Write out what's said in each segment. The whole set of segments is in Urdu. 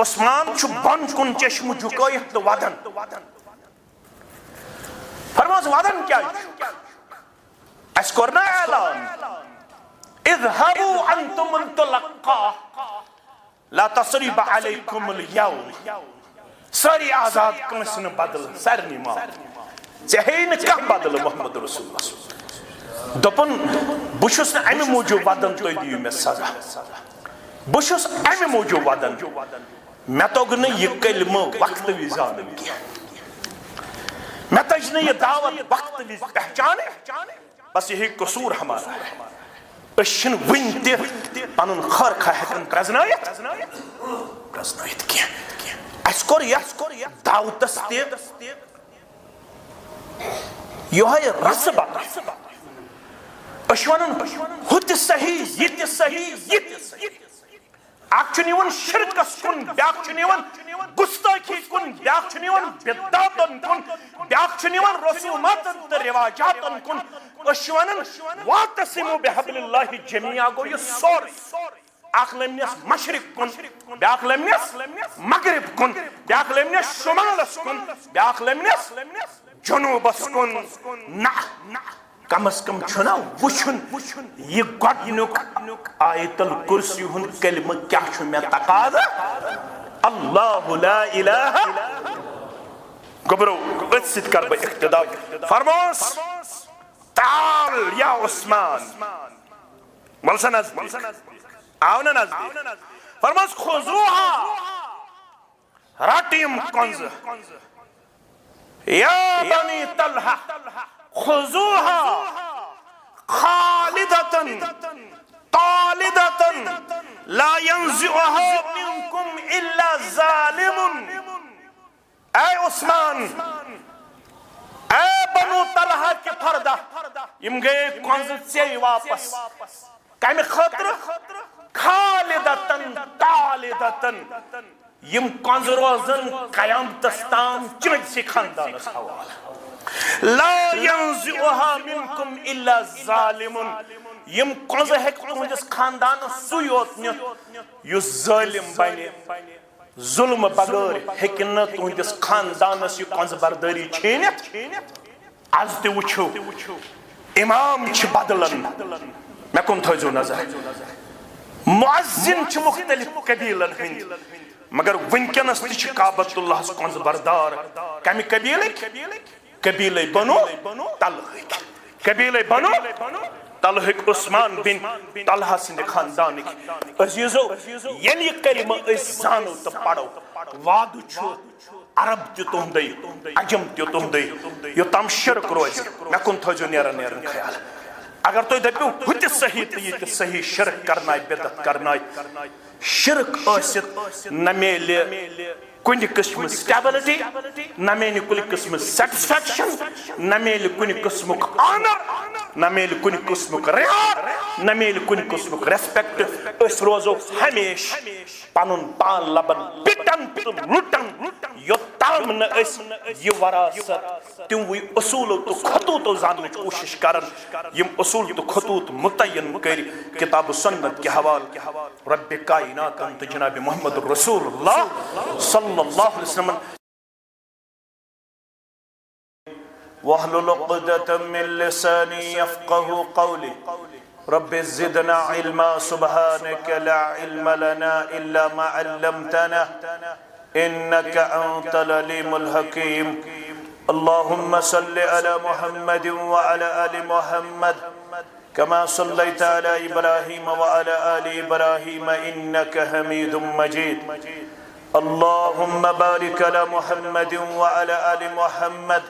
عثمان چھُ بۄن کُن چشمہ جُکٲیِتھ تہٕ ودان فرماس ودان کیٛازِ چھُ اَسہِ کوٚر نا اعلان اذهبوا انتم الطلقاء لا تصريب عليكم اليوم ساری آزاد کٲنٛسہِ نہٕ بدل سارنٕے ماف ژےٚ ہیٚیہِ نہٕ کانٛہہ بدل محمد رسول اللہ دوٚپُن بہٕ چھُس نہٕ اَمہِ موٗجوٗب ودان تُہۍ دِیِو مےٚ سزا بہٕ چھُس اَمہِ موٗجوٗب ودان مےٚ توٚگ نہٕ یہِ کلمہٕ وقتہٕ وِزِ انُن کینٛہہ مےٚ تٔج نہٕ یہِ دعوت وقتہٕ وِزِ پہچانٕنۍ بس یہی قصوٗر ہمارا ہے أسۍ چھِنہٕ وٕنہِ تہِ پنُن خٲرخاہ ہٮ۪کان پرٛزنٲیِتھ کینٛہہ اَسہِ کوٚر یتھ دعوتس تہِ یِہوٚے رسہٕ بقا أسۍ چھِ ونان ہُہ تہِ صحیح یہِ تہِ صحیح یہِ تہِ صحیح اکھ چھُ نِوان شرکس کُن بیٛاکھ چھُ نِوان گُستٲخی کُن بیٛاکھ چھُ نِوان بدعاتن کُن بیٛاکھ چھُ نِوان رسوماتن تہٕ رواجاتن کُن أسۍ چھِ ونان واعتصموا بحبل اللہ جمیعا گوٚو یہِ سورُے اکھ لٔمنِس مشرق کُن بیٛاکھ لٔمنِس مغرب کُن بیٛاکھ لٔمنِس شمالس کُن بیٛاکھ لٔمنِس جنوٗبس کُن نہ کم از کم چھُنا وٕچھُن یہِ گۄڈنیُک آیت الکرسی ہُنٛد کلمہٕ کیٛاہ چھُ مےٚ تقاضا اللہ لا الہ گوٚبرو أتھۍ سۭتۍ کرٕ بہٕ اقتدا فرموس تعال یا عثمان وَل سا نزدیٖک آو نا نزدیٖک فرموس خُذوٗہا رٹ یِم کۄنٛزٕ یا بنی طلحہ خُذوٗہا خالدتن طالدتن لا ينزعها منكم الا ظالم اے عثمان اے بنو طلحہ کے پردہ یم گئے کۄنٛزٕ ژےٚ واپس کمہِ خٲطرٕ خالدتن طالدتن یم کۄنٛزٕ روزن قیامتس تام چٲنٛسہِ خاندانس حوالہٕ لا ينزعها منكم الا ظالم یم کۄنٛزٕ ہیٚکہِ تُہنٛدِس خاندانس سُے یوت نِتھ یُس ظٲلِم بنہِ ظُلمہٕ بغٲر ہیٚکہِ نہٕ تُہنٛدِس خاندانس یہِ کۄنٛزٕ بردٲری چھیٖنِتھ آز تہِ وٕچھو امام چھِ بدلن مےٚ کُن تھٲیزیو نظر مُعزِن چھِ مختلف قبیٖلن ہٕنٛدۍ مگر وٕنکٮ۪نس تہِ چھِ کعبۃ اللہس کۄنٛزٕ بردار کمہِ قبیٖلٕکۍ قبیلے بنو طلحہ قبیلے بنو طلحہ عثمان بن طلحہ سٕنٛدِ خاندانٕکۍ عزیٖزو ییٚلہِ یہِ کلمہٕ أسۍ زانو تہٕ پرو وعدٕ چھُ عرب تہِ تُہنٛدٕے عجم تہِ تُہنٛدٕے یوٚتام شرک روزِ مےٚ کُن تھٲیزیو نیران خیال اگر تُہۍ دٔپِو ہُہ تہِ صحیح تہٕ یہِ تہِ صحیح شرک کرنایہِ بدعت کرنایہِ شرک ٲسِتھ نہ میلہِ کُنہِ قٕسمہٕ سٹیبلٹی نہ میلہِ کُنہِ قٕسمہٕ سیٹسفیکشن نہ میلہِ کُنہِ قٕسمُک آنر نہ میلہِ کُنہِ قٕسمُک رعایت نہ میلہِ کُنہِ قٕسمُک ریسپیکٹ أسۍ روزو ہمیشہِ پنُن پان لبن پِٹن تہٕ لُٹن یوٚتام نہٕ أسۍ یہِ وراثت تِموٕے اصوٗلو تہٕ خطوٗطو زاننٕچ کوٗشش کران یِم اصوٗل تہٕ خطوٗط مُتعین کٔرۍ کِتاب سنت کہِ حوالہٕ رب کائناتن تہٕ جناب محمد رسول اللہ صلی اللہ علیہ وسلم واحلل عقدة من لساني يفقهوا قولي رب زدنا علما سبحانك لا علم لنا إلا ما علمتنا إنك أنت العليم الحكيم اللهم صل على محمد وعلى آل محمد كما صليت على إبراهيم وعلى آل إبراهيم إنك حميد مجيد اللهم بارك على محمد وعلى آل محمد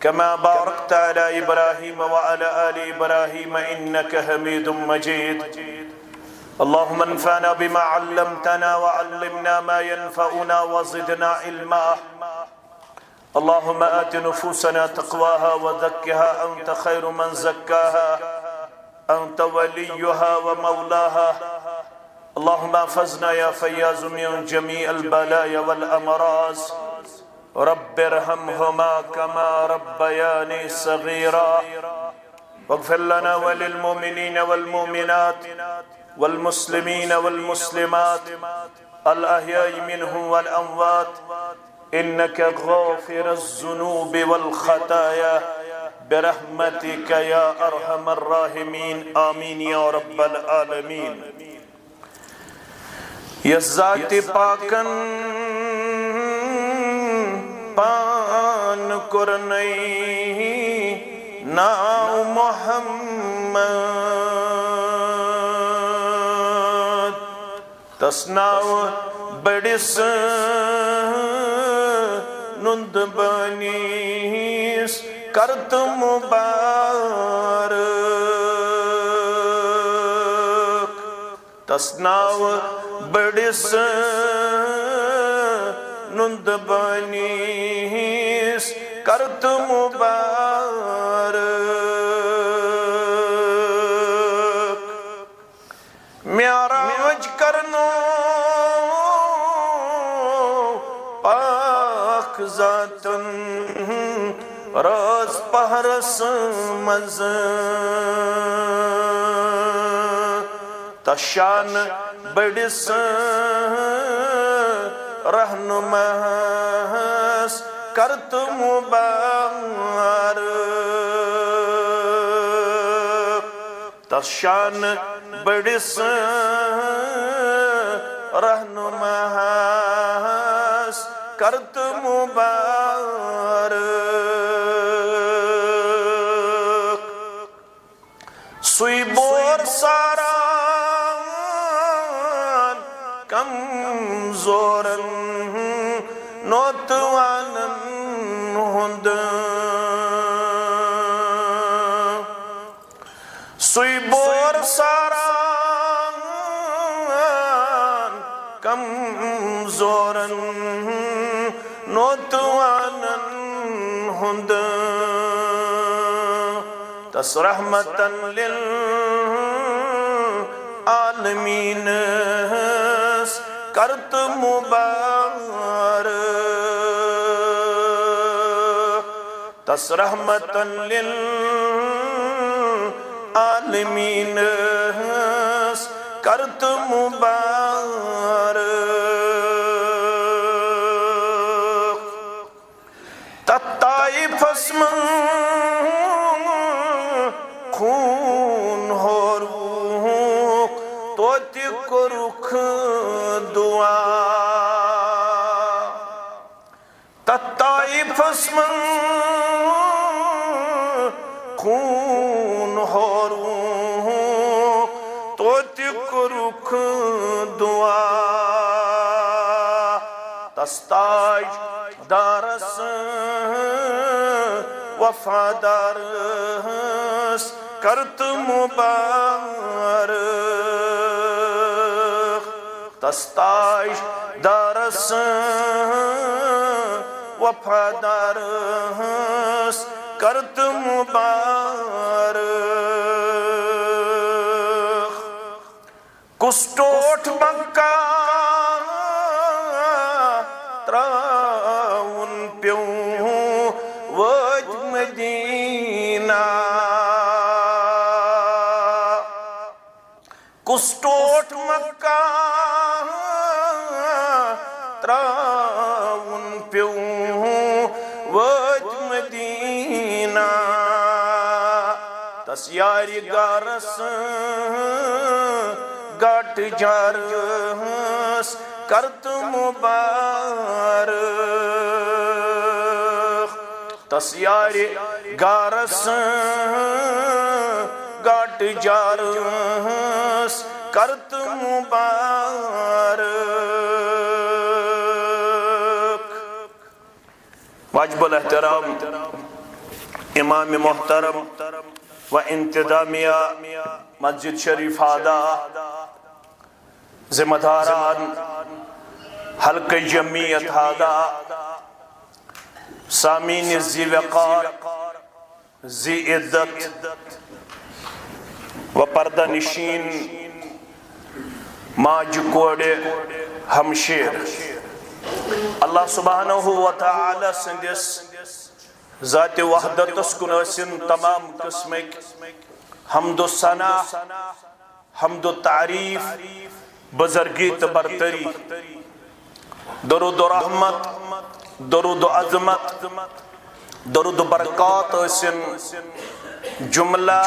كما باركت على إبراهيم وعلى آل إبراهيم إنك حميد مجيد اللهم انفعنا بما علمتنا وعلمنا ما ينفعنا وزدنا علما اللهم آت نفوسنا تقواها وزكها أنت خير من زكاها أنت وليها ومولاها اللهم احفظنا يا فياض من جميع البلايا والأمراض رب ارحمهما كما ربياني صغيرا واغفر لنا وللمؤمنين والمؤمنات والمسلمين والمسلمات الأحياء منهم والأموات إنك غافر الذنوب والخطايا برحمتك يا أرحم الراحمين آمين يا رب العالمين. يا ذات پاکن پان کرنئی ناو محمد تسناو بڑس نند بنیس کرت مبارک تسناو بڑس نند بنیس کرت مبارک معراج کرنو پاک ذاتن راز پہرس مز تشان بڑس رہنماس کرت مبارک تشان بڑس رہنماس کرت مبارک سوی بور ساران کمزورن نوتوانن ہند سوی بور ساران کمزورن نوتوانن ہند تس رحمتن للعالمین کرت مبارک تس رحمتن للعالمین کرت مبارک تطائف اسم خون ہوروک توتی کو رکھ دعا تطائف اسم خون ہوروک توتی کو رکھ دعا تستاج دارس وفادارس کرت مبارک تستاج دارس وفادارس کرت مبارک کسٹوٹ مکہ تراؤن پیوں وج مدینہ کسٹوٹ مکہ تراؤن پیوں وج مدینہ تس یاری گارس گاٹ جارس کرت مبارک تس یاری گارس گاٹ جارس کرت مبارک واجب الاحترام امام محترم و انتظامیہ مسجد شریف آدھا ذمہ داران حلقہ جمعیت آدھا سامین ذی وقار ذی عزت و پردہ نشین ماج کوڑے ہمشیر اللہ سبحانہ و تعالی سندس ذات وحدت اسکن تمام قسمک حمد و ثنا حمد و تعریف بزرگی تبرتری درود و رحمت، درود و عظمت، درود و برکات اسن جملہ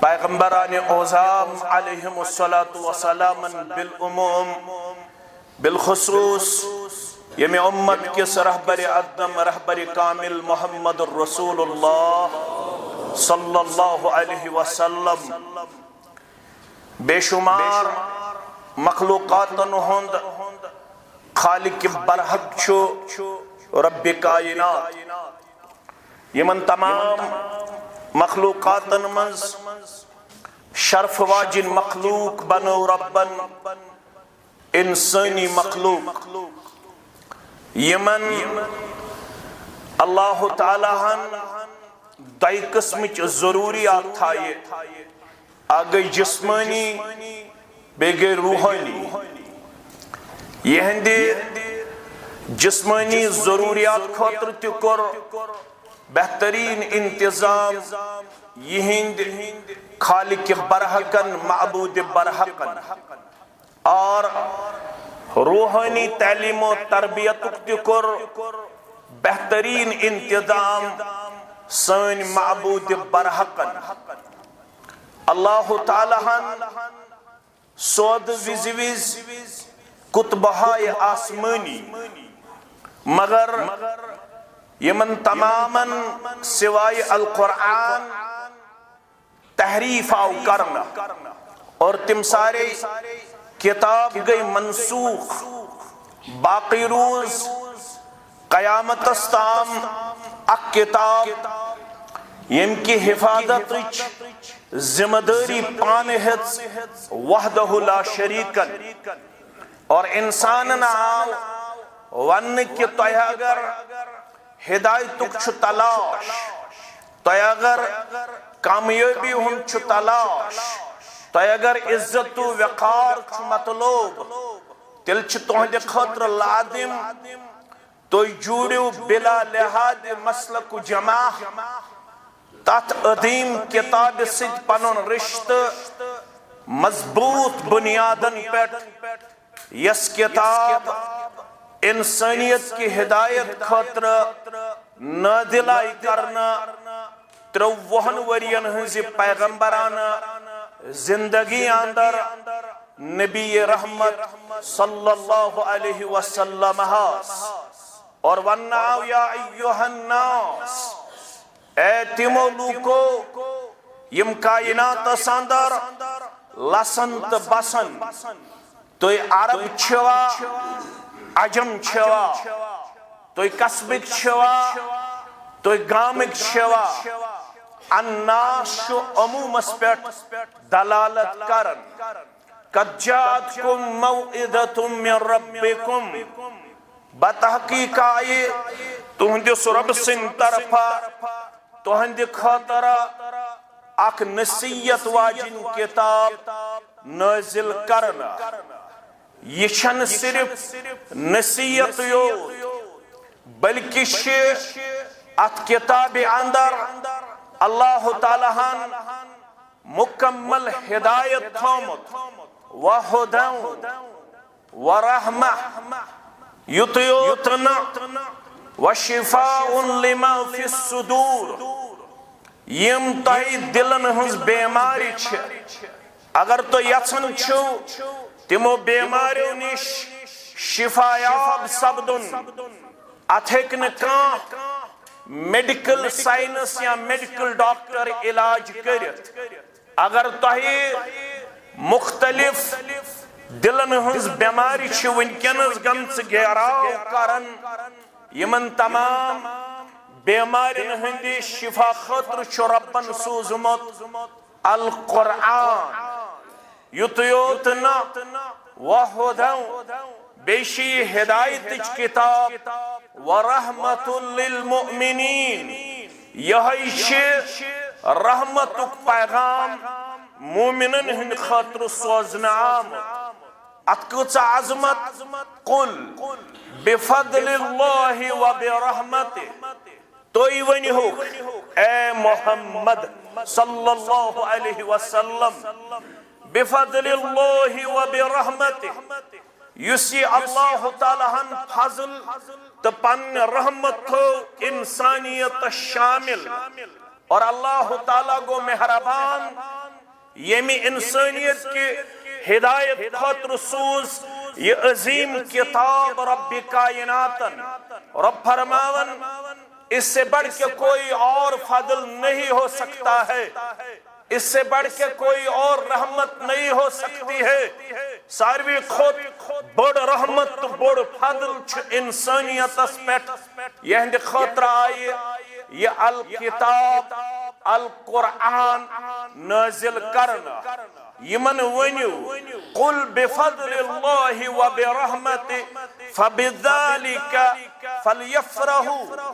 پیغمبران اعظام علیہم السلام بالعموم بالخصوص یمی امت کس رہبر اقدم رہبر کامل محمد الرسول اللہ صلی اللہ علیہ وسلم بے شمار مخلوقاتن ہند خالق برحق چھو رب کائنات یمن تمام مخلوقاتن منز شرف واجن مخلوق بنو ربن انسانی مخلوق یمن اللہ تعالیٰ ہن دائی قسمچ ضروریات تھائے آگئی جسمانی بیگئی روحانی یہ ہندی جسمانی ضروریات خاطر تکر بہترین انتظام یہ ہند خالق برحقن معبود برحقن اور روحانی تعلیم و تربیت تکر بہترین انتظام سن معبود برحقن اللہ تعالیٰ ہن سود وز کتبہائے آسمانی مگر یمن تماماً سوائے القرآن تحریف آو کرنا اور تم سارے کتاب گئی منسوخ باقی روز قیامت استام اک کتاب یم کی حفاظت ذمہ داری پانہت وحدہ لا شریکن اور انسان آو ون کی تو اگر ہدایتک چھ تلاش تو اگر کامیابی ہم چھ تلاش تو اگر عزت و وقار چھ مطلوب تل چھ تہند خطر لازم تو جوڑو بلا لحاظ مسلک و جماع تات عظیم کتاب سید پنن رشت مضبوط بنیادن پیٹ یس کتاب انسانیت کی ہدایت خاطر نادلائی کرنا 53 ورین ہنزی پیغمبرانا زندگی اندر نبی رحمت صلی اللہ علیہ وسلم اور ونعو یا ایوہ الناس اے تیمو لوکو یم کائنات ساندر لسنت بسن توی عرب چھوا عجم چھوا توی قصبک چھوا توی گامک چھوا الناس شو عموم اسپیٹ دلالت کرن قد جاتکم موعدتم من ربکم بتحقیق آئے تہندی رب سن طرفا تہندی خاطر اک نصیحت واجن کتاب نازل کرنا یہ چھن صرف نصیحت بلکہ ات کتاب اندر اللہ تعالیٰ ہن مکمل ہدایت تھومت وہدن ورحمہ یطیوتنا وشفاء لما فی الصدور یم تہی دلن ہنز بیماری چھ اگر تو یچن چھو تمو بیماریوں نش شفایاب سبدن اتھیکن کان میڈیکل سائنس یا میڈیکل ڈاکٹر علاج کرت اگر تہی مختلف دلن ہنز بیماری چھ ونکنز گمس گیراو کرن یمن تمام بیمارین ہندی شفا خطر چھ ربن سوزمت القرآن یطیوتنا وہدن بیشی ہدایت کتاب ورحمت للمؤمنین یہی رحمتک پیغام مومنن ہند خاطر سوزنا آمد اتکوچ عظمت قل بفضل اللہ و برحمت توی ونی ہو اے محمد صلی اللہ علیہ وسلم بفضل اللہ و برحمت یسی اللہ تعالیٰ ہن فضل تو پن رحمت تھو انسانیت شامل اور اللہ تعالیٰ گو مہربان یمی انسانیت کی ہدایت خاطر سوز یہ عظیم کتاب رب کائناتن رب فرماون اس سے بڑھ کے کوئی اور فضل نہیں ہو سکتا ہے اس سے بڑھ کے کوئی اور رحمت نہیں ہو سکتی ہے ساروی خود بڑ رحمت بڑ فضل انسانیت اسپیٹ یہ خاطر آئی یہ الکتاب القرآن نازل کرنا یمن ونیو قل بفضل اللہ وبرحمتہ فبذالک فلیفرحوا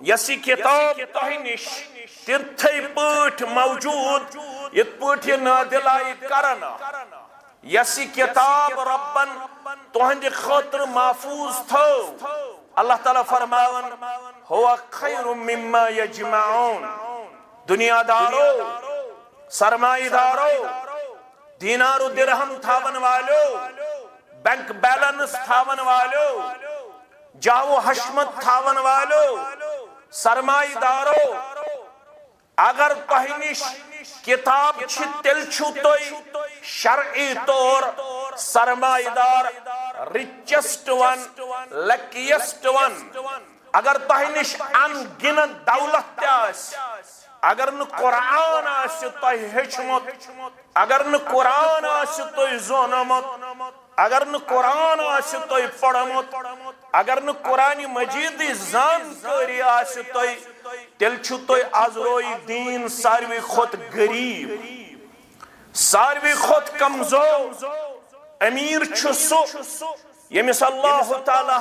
یسی کتاب تہنش ترتھے پٲٹھۍ موجود یت پٲٹھۍ یہ نادل آئی کرنا یسی کتاب ربن تہندِ خاطر محفوظ تھو اللہ تعالیٰ فرماون ہوا خیر مما یجمعون دنیا دارو سرمایہ دارو دینار و درہم تھاون والو بینک بیلنس تھاون والو جاو حشمت تھاون والو سرمایہ دارو اگر تہنش کتاب تیل چھو توئی شرعی طور سرمایہ دار ریچسٹ ون لکیسٹ ون اگر تہنش ان گنت دولت تیاس اگر نو قرآن آسی تہ ہچمت اگر نو قرآن آسی تہ زونمت اگر نو قرآن آسی تہ پڑھمت اگر نو قرآن مجید زانکاری آسی تہ تیل چھو تہ از روئی دین ساروی خود غریب ساروی خود کمزور امیر چھو سو یمس اللہ تعالیٰ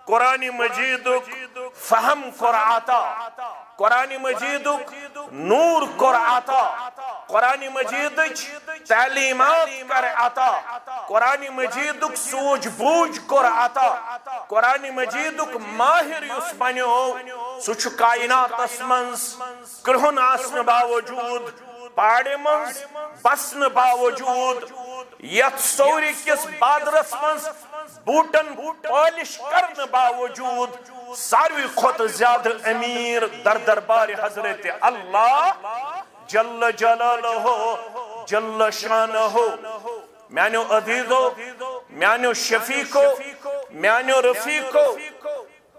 قرآن مجید فہم قرآتا قرآن مجید نور قرآتا قرآن مجید تعلیمات کر عطا قرآن مجید سوچ بوجھ کر عطا قرآن مجید ماہر یس بنیو سچ کائنات اسمنز کرہن آسن باوجود پاڑے منز بسن باوجود یت سوری کس بادرس منز بوٹن پالش کرن باوجود ساروی خود زیادہ امیر در دربار حضرت اللہ جل جلالہ جل شانہ میانو عزیزو میانو شفیقو میانو رفیقو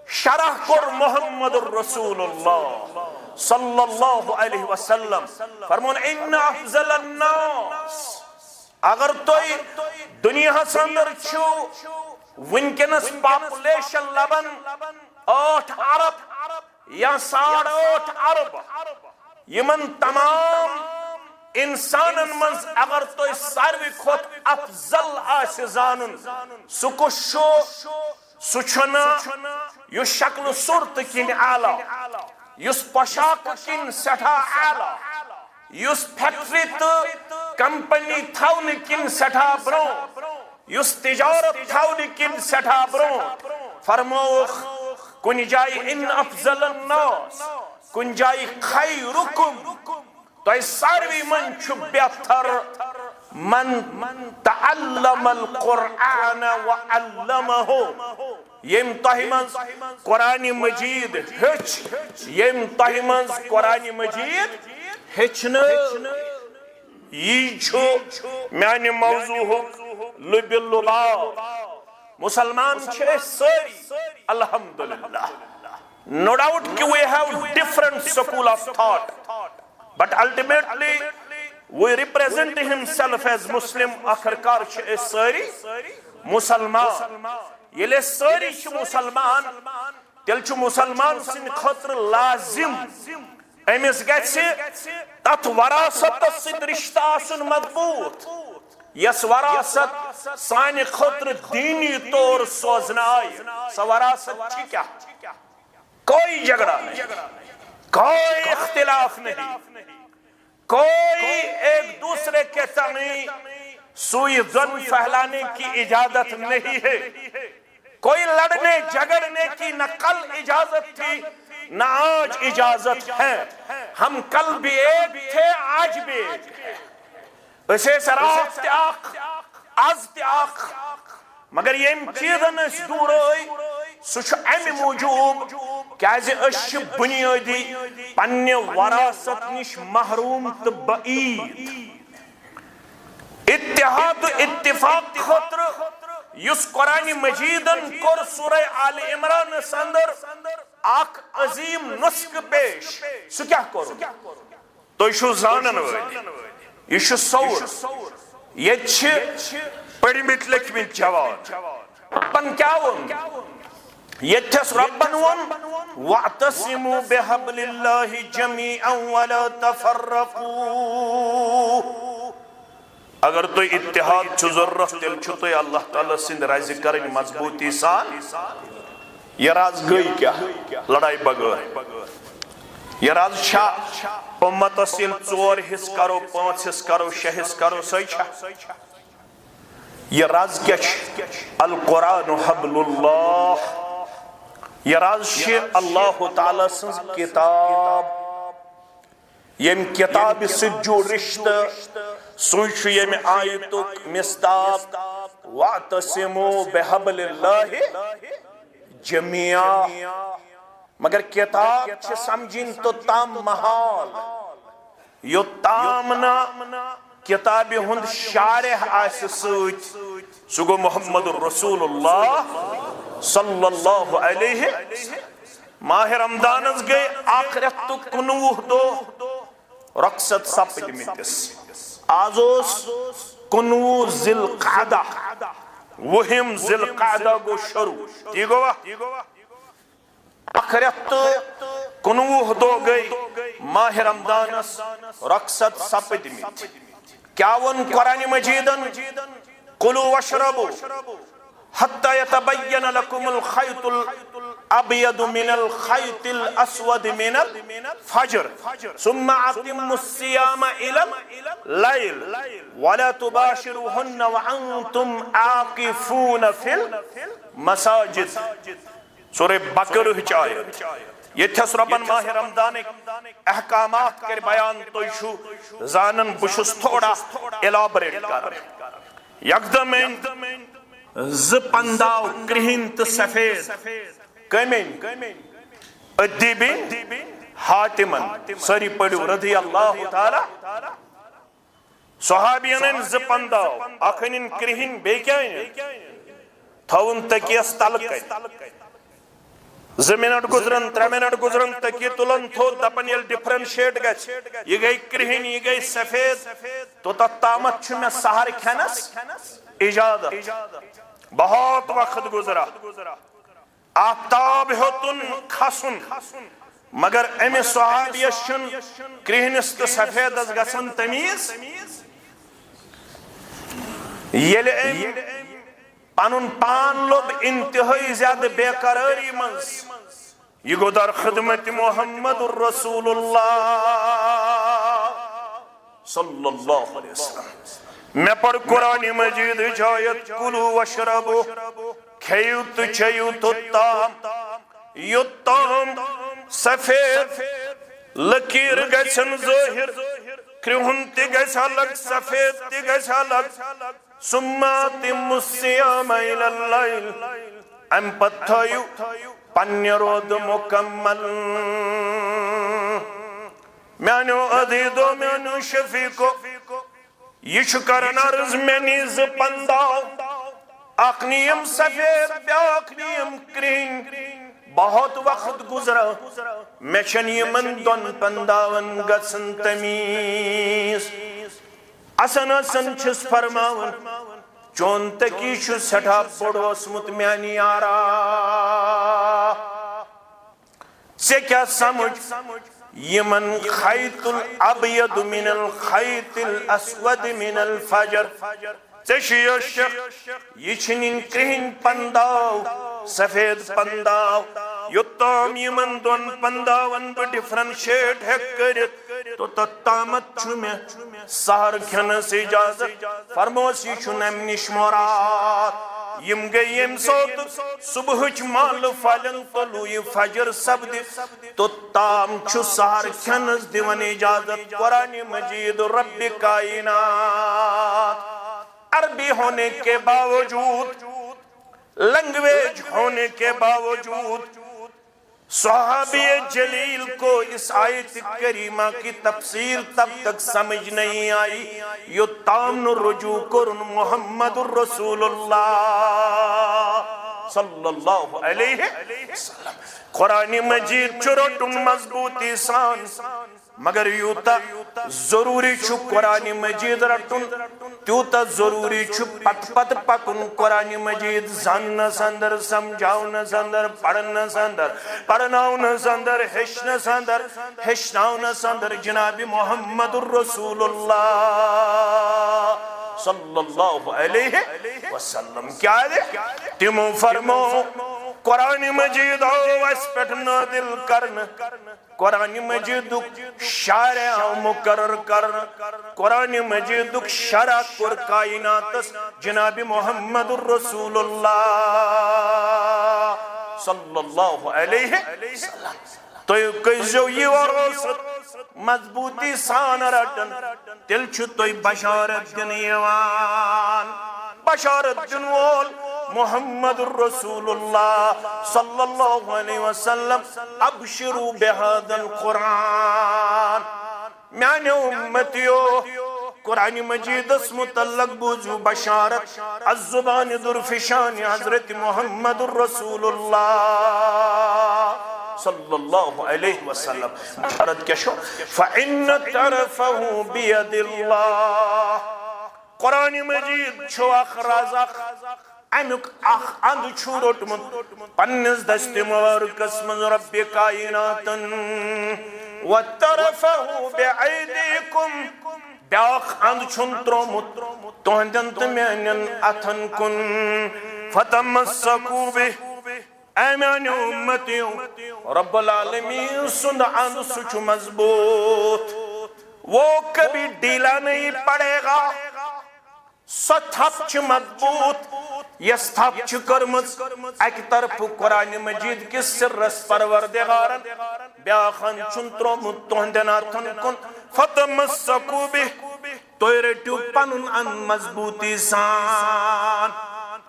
شرح کر محمد الرسول اللہ صلی اللہ علیہ وسلم فرمون ان افضل الناس اگر توی دنیا سندر چھو ونکنس پاپولیشن لبن 8 ارب یا 8.5 ارب یمن تمام انسانن منز اگر توی ساروی خود افضل آسی زانن سکش شو سچنا یس شکل صورت کن اعلی یس پشاک کن سٹھا اعلی یس فیکٹری تو کمپنی تھون کن سٹھا برون یس تجارت تھون کن سٹھا برون فرموخ کن جائی ان افضل الناس کن جائی خیرکم تو ساروی من چھو بہتر من تعلم القرآن وعلمہ یم تہمنز قرآن مجید ہچ یم تہمنز قرآن مجید ہچن یہ چھو میانی موضوع لب اللباب مسلمان چھے ساری الحمدللہ no doubt we have different school of thought but ultimately we represent himself as Muslim آخرکار چھے ساری مسلمان یلے ساری چھے مسلمان تیل چھے مسلمان سن خطر لازم ایمیس گیچے تات وراثت سن رشتہ آسن مضبوط یس وراثت سانی خطر دینی طور سوزنا آئی سا وراثت چھی کیا کوئی جھگڑا نہیں کوئی اختلاف نہیں کوئی ایک دوسرے کے تنگی سوئی ظن پھیلانے کی اجازت نہیں ہے کوئی لڑنے جھگڑنے کی نہ کل اجازت تھی نہ آج اجازت ہے ہم کل بھی ایک تھے آج بھی ایک اسے سراف تیاق از تیاق مگر یم چیزن اس دور سوچ امی موجوب کیازِ أسۍ چھِ بنیادی پننہِ وراثت نش محروم تو بعید اتحاد و اتفاق خاطر یس قرآن مجیدن کور سورہ آل عمران اندر اخ عظیم نسخ پیش سہ کیا کرو تو یہ زانن ول یہ سور یہ پڑھمت لکھمت جوان ربن کیا ون یتھس ربن ون واعتصموا بحبل اللہ جمیعا ولا تفرقوا اگر تو اتحاد چھ ضرورت تیل چھ تو اللہ تعالی سند راضی کرن مضبوطی سان یہ راز گئی کیا لڑائی بغیر یہ راز چھا امت اسیل 4 حص کرو 5 حص کرو 6 حص کرو سی چھا یہ راز کیا چھ القرآن حبل اللہ یہ راز چھ اللہ تعالی سنز کتاب یم کتاب سے جو رشتہ سوچ یم آیتک مصداق واعتصموا بحبل اللہ جميعا مگر کتاب چھ سمجھن تو تام محال یو تامنا کتاب ہند شارح آس سوچ سگو محمد رسول اللہ صلی اللہ علیہ ماہ رمضان از گئے آخرت تو 19 دو رقصت سپد متس آزوس 19 ذی القعدہ وہم ذی القعدہ گو شروع ٹھیک ہوا آخرت تو 19 دو گئی ماہ رمضان رقصت سپد مت کیا ون قرآن مجیدن قلوا واشربوا حتى يتبين لكم الخيط الأبيض من الخيط الأسود من الفجر ثم أتموا الصيام إلى الليل ولا تباشروهن وأنتم عاكفون في المساجد سورة بقرہ چاہیے یہ تھس ربن ماہ رمضان احکامات کر بیان تو شو زانن بشس تھوڑا ایلابریٹ کر یکدمین ز پنداو کرہن تو سفید کمین ادیبین حاتمن سری پڑھو رضی اللہ تعالی صحابین ز پنداو اخنین کرہن بے کیا تھون تکیس تلک ز منٹ گزرن 3 منٹ گزرن تکی تلن تھو دپن یل ڈفرنشیٹ گچ یہ گئی کرہن یہ گئی سفید تو تتامت چھ میں سہر کھنس اجازت بہت وقت گزرا آفتاب ہوتن کھسن مگر امی صحابیشن کرہنس تو سفید از گسن تمیز یل ام پانون پان لوب انتہائی زیادہ بے قراری منز یہ گو در خدمت محمد الرسول اللہ صلی اللہ علیہ وسلم میں پڑھ قرآن مجید جایت کلو وشربو کھیو تو چیو تو تام یو تام سفید لکیر گچن ظاہر کرہن تی گچا لگ سفید تی گچا لگ سماتم السیام الى اللیل ام پتھائیو پنی رود مکمل میانو عدیدو میانو شفیقو یہ شکرن عرض میں نیز پنداو اقنیم سفید بیاقنیم کرین بہت وقت گزرا میں چنی من دون پنداون گسن تمیز اسن اسن چھس فرماون چون تکی چھو سٹھا بڑوس متمیانی آرا سے کیا سمجھ یمن خیط الابید من الخیط الاسود من الفجر تشی الشق یہ چھنین کرہن پنداو سفید پنداو یتام یمن دون پنداون پہ ڈفرنشیٹ ہے کرت تو تتامت چھو میں سہر کھن سے اجازت فرموسی چھو نمنش مرات یم گئی یم سوت صبح مال فالن طلوع فجر سبد تو تام چھو سہر کھن دیون اجازت قرآن مجید رب کائنات عربی ہونے کے باوجود لنگویج ہونے کے باوجود صحابی جلیل کو اس آیت کریمہ کی تفسیر تب تک سمجھ نہیں آئی یہ تامن رجوع کرن محمد الرسول اللہ صلی اللہ علیہ وسلم قرآن مجید چرٹن مضبوطی سان مگر یوتا ضروری چھو قرآن مجید رٹن تیوتا ضروری چھو پت پت پکن قرآن مجید زن سندر سمجھاؤن سندر پڑھن سندر پڑھناؤن سندر ہشن سندر ہشناؤن سندر جناب محمد الرسول اللہ صلی اللہ علیہ وسلم کیا دے تمو فرمو قرآن مجید اس پٹ نادل کرن قرآن مجید شارع مقرر کرن قرآن مجید شرع کر کائنات جناب محمد الرسول اللہ صلی اللہ علیہ وسلم تو کئیزو یہ وراثت مضبوطی سان رٹن تیل چھو تو بشارت دنیوان بشارت دنوال محمد الرسول اللہ صلی اللہ علیہ وسلم ابشروا بہذا القرآن میانے امتیو قرآن مجید اس متعلق بوزو بشارت الزبان درفشان حضرت محمد الرسول اللہ صلی اللہ علیہ وسلم بشارت کیا شو فَإِنَّ تَعْرَفَهُ بِيَدِ اللَّهِ قرآن مجید چھو اخ رازق امیک اخ اند چھو روٹمت پنس دست مبارکس من رب کائناتن وَتَرَفَهُ بِعَيْدِكُمْ بیاخ اند چھن ترومت توہندن تمینن اتھن کن فَتَمَسَّكُوا بِهِ اے میانی امتیوں رب العالمین سند اند سچ مضبوط وہ کبھی ڈیلا نہیں پڑے گا ستھپ چھ مضبوط یس تھپ چھ کرمز ایک طرف قرآن مجید کس سرس پروردگارن بیاخن چن ترومت توہندنا تھن کن فتمسکو بہ توی رٹیو پنن ان مضبوطی سان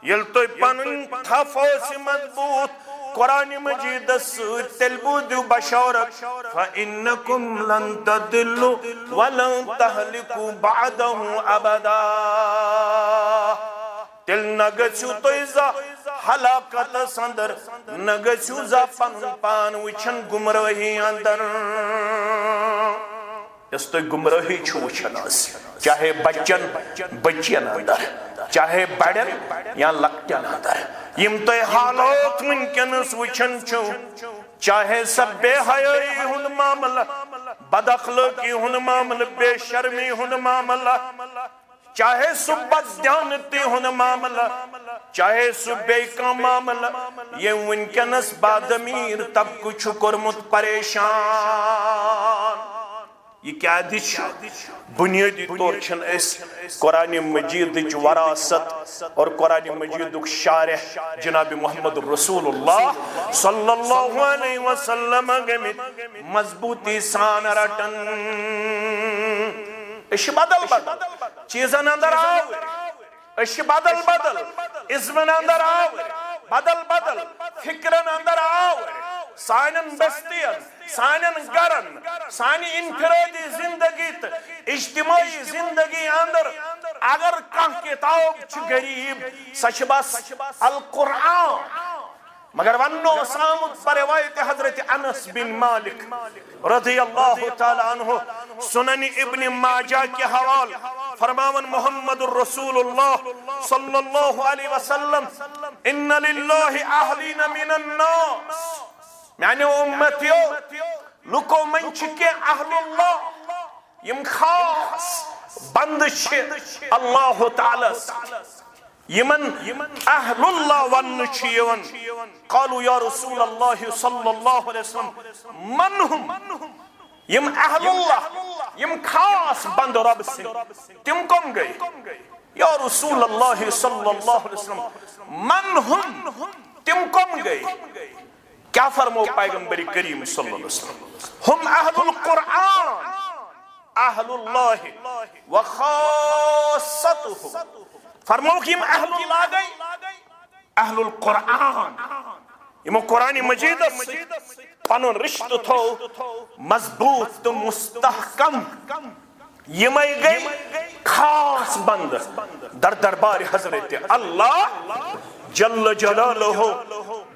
یل توی پنن تھفو سی مضبوط قرآن مجید تلبودو بشارت فَإِنَّكُمْ لَن تَدِلُّ وَلَن تَحْلِكُ بَعْدَهُ أَبَدًا تل نگچو تو ازا حلاکت سندر نگچو زا پن پان وچن گمرہی اندر اس تو گمرہی چھو وچن آسی چاہے بچن بچین اندر چاہے بڑن یا لکٹین اندر یم تو حالات منکنس وچن چھو چاہے سب بے حیائی ہن معاملہ بد اخلاقی ہن معاملہ بے شرمی ہن معاملہ چاہے صبح دیانتی ہن معاملہ چاہے صبح کا معاملہ یہ ونکنس بادمیر تب کچھ کرمت پریشان یہ کیا دیش بنیادی طور چھن اس قرآن مجید وراثت اور قرآن مجید شارح جناب محمد الرسول اللہ صلی اللہ علیہ وسلم مضبوطی سان رٹن اش بدل بدل چیزن اندر آور اش بدل بدل اسمن اندر آور بدل بدل فکرن اندر آور سانن بستین سانن گرن سانی انفرادی زندگی اجتماعی زندگی اندر اگر کان کتاب چھ غریب سچ بس القرآن مگر ونو سامت پر روایت حضرت انس بن مالک رضی اللہ تعالی عنہ سنن ابن ماجہ کے حوال فرماون محمد الرسول اللہ صلی اللہ علیہ وسلم ان للہ اہلین من الناس یعنی امتیو لکو منچ کے اہل اللہ یم خاص بندش اللہ تعالی یمن اہل اللہ ونچیون قالوا یا رسول اللہ صلی اللہ علیہ وسلم من ہم یم اہل اللہ یم خاص بند رب سے تم کم گئی یا رسول اللہ صلی اللہ علیہ وسلم من ہم تم کم گئی کیا فرمو پیغمبر کریم صلی اللہ علیہ وسلم ہم اہل القرآن اہل اللہ و خاصتہ فرمو کہ ہم اہل اللہ گئی اہل القرآن یمو قرآن مجید پنن رشتہ تھو مضبوط تو مستحکم یمے گئی خاص بند در دربار حضرت اللہ جل جلالہ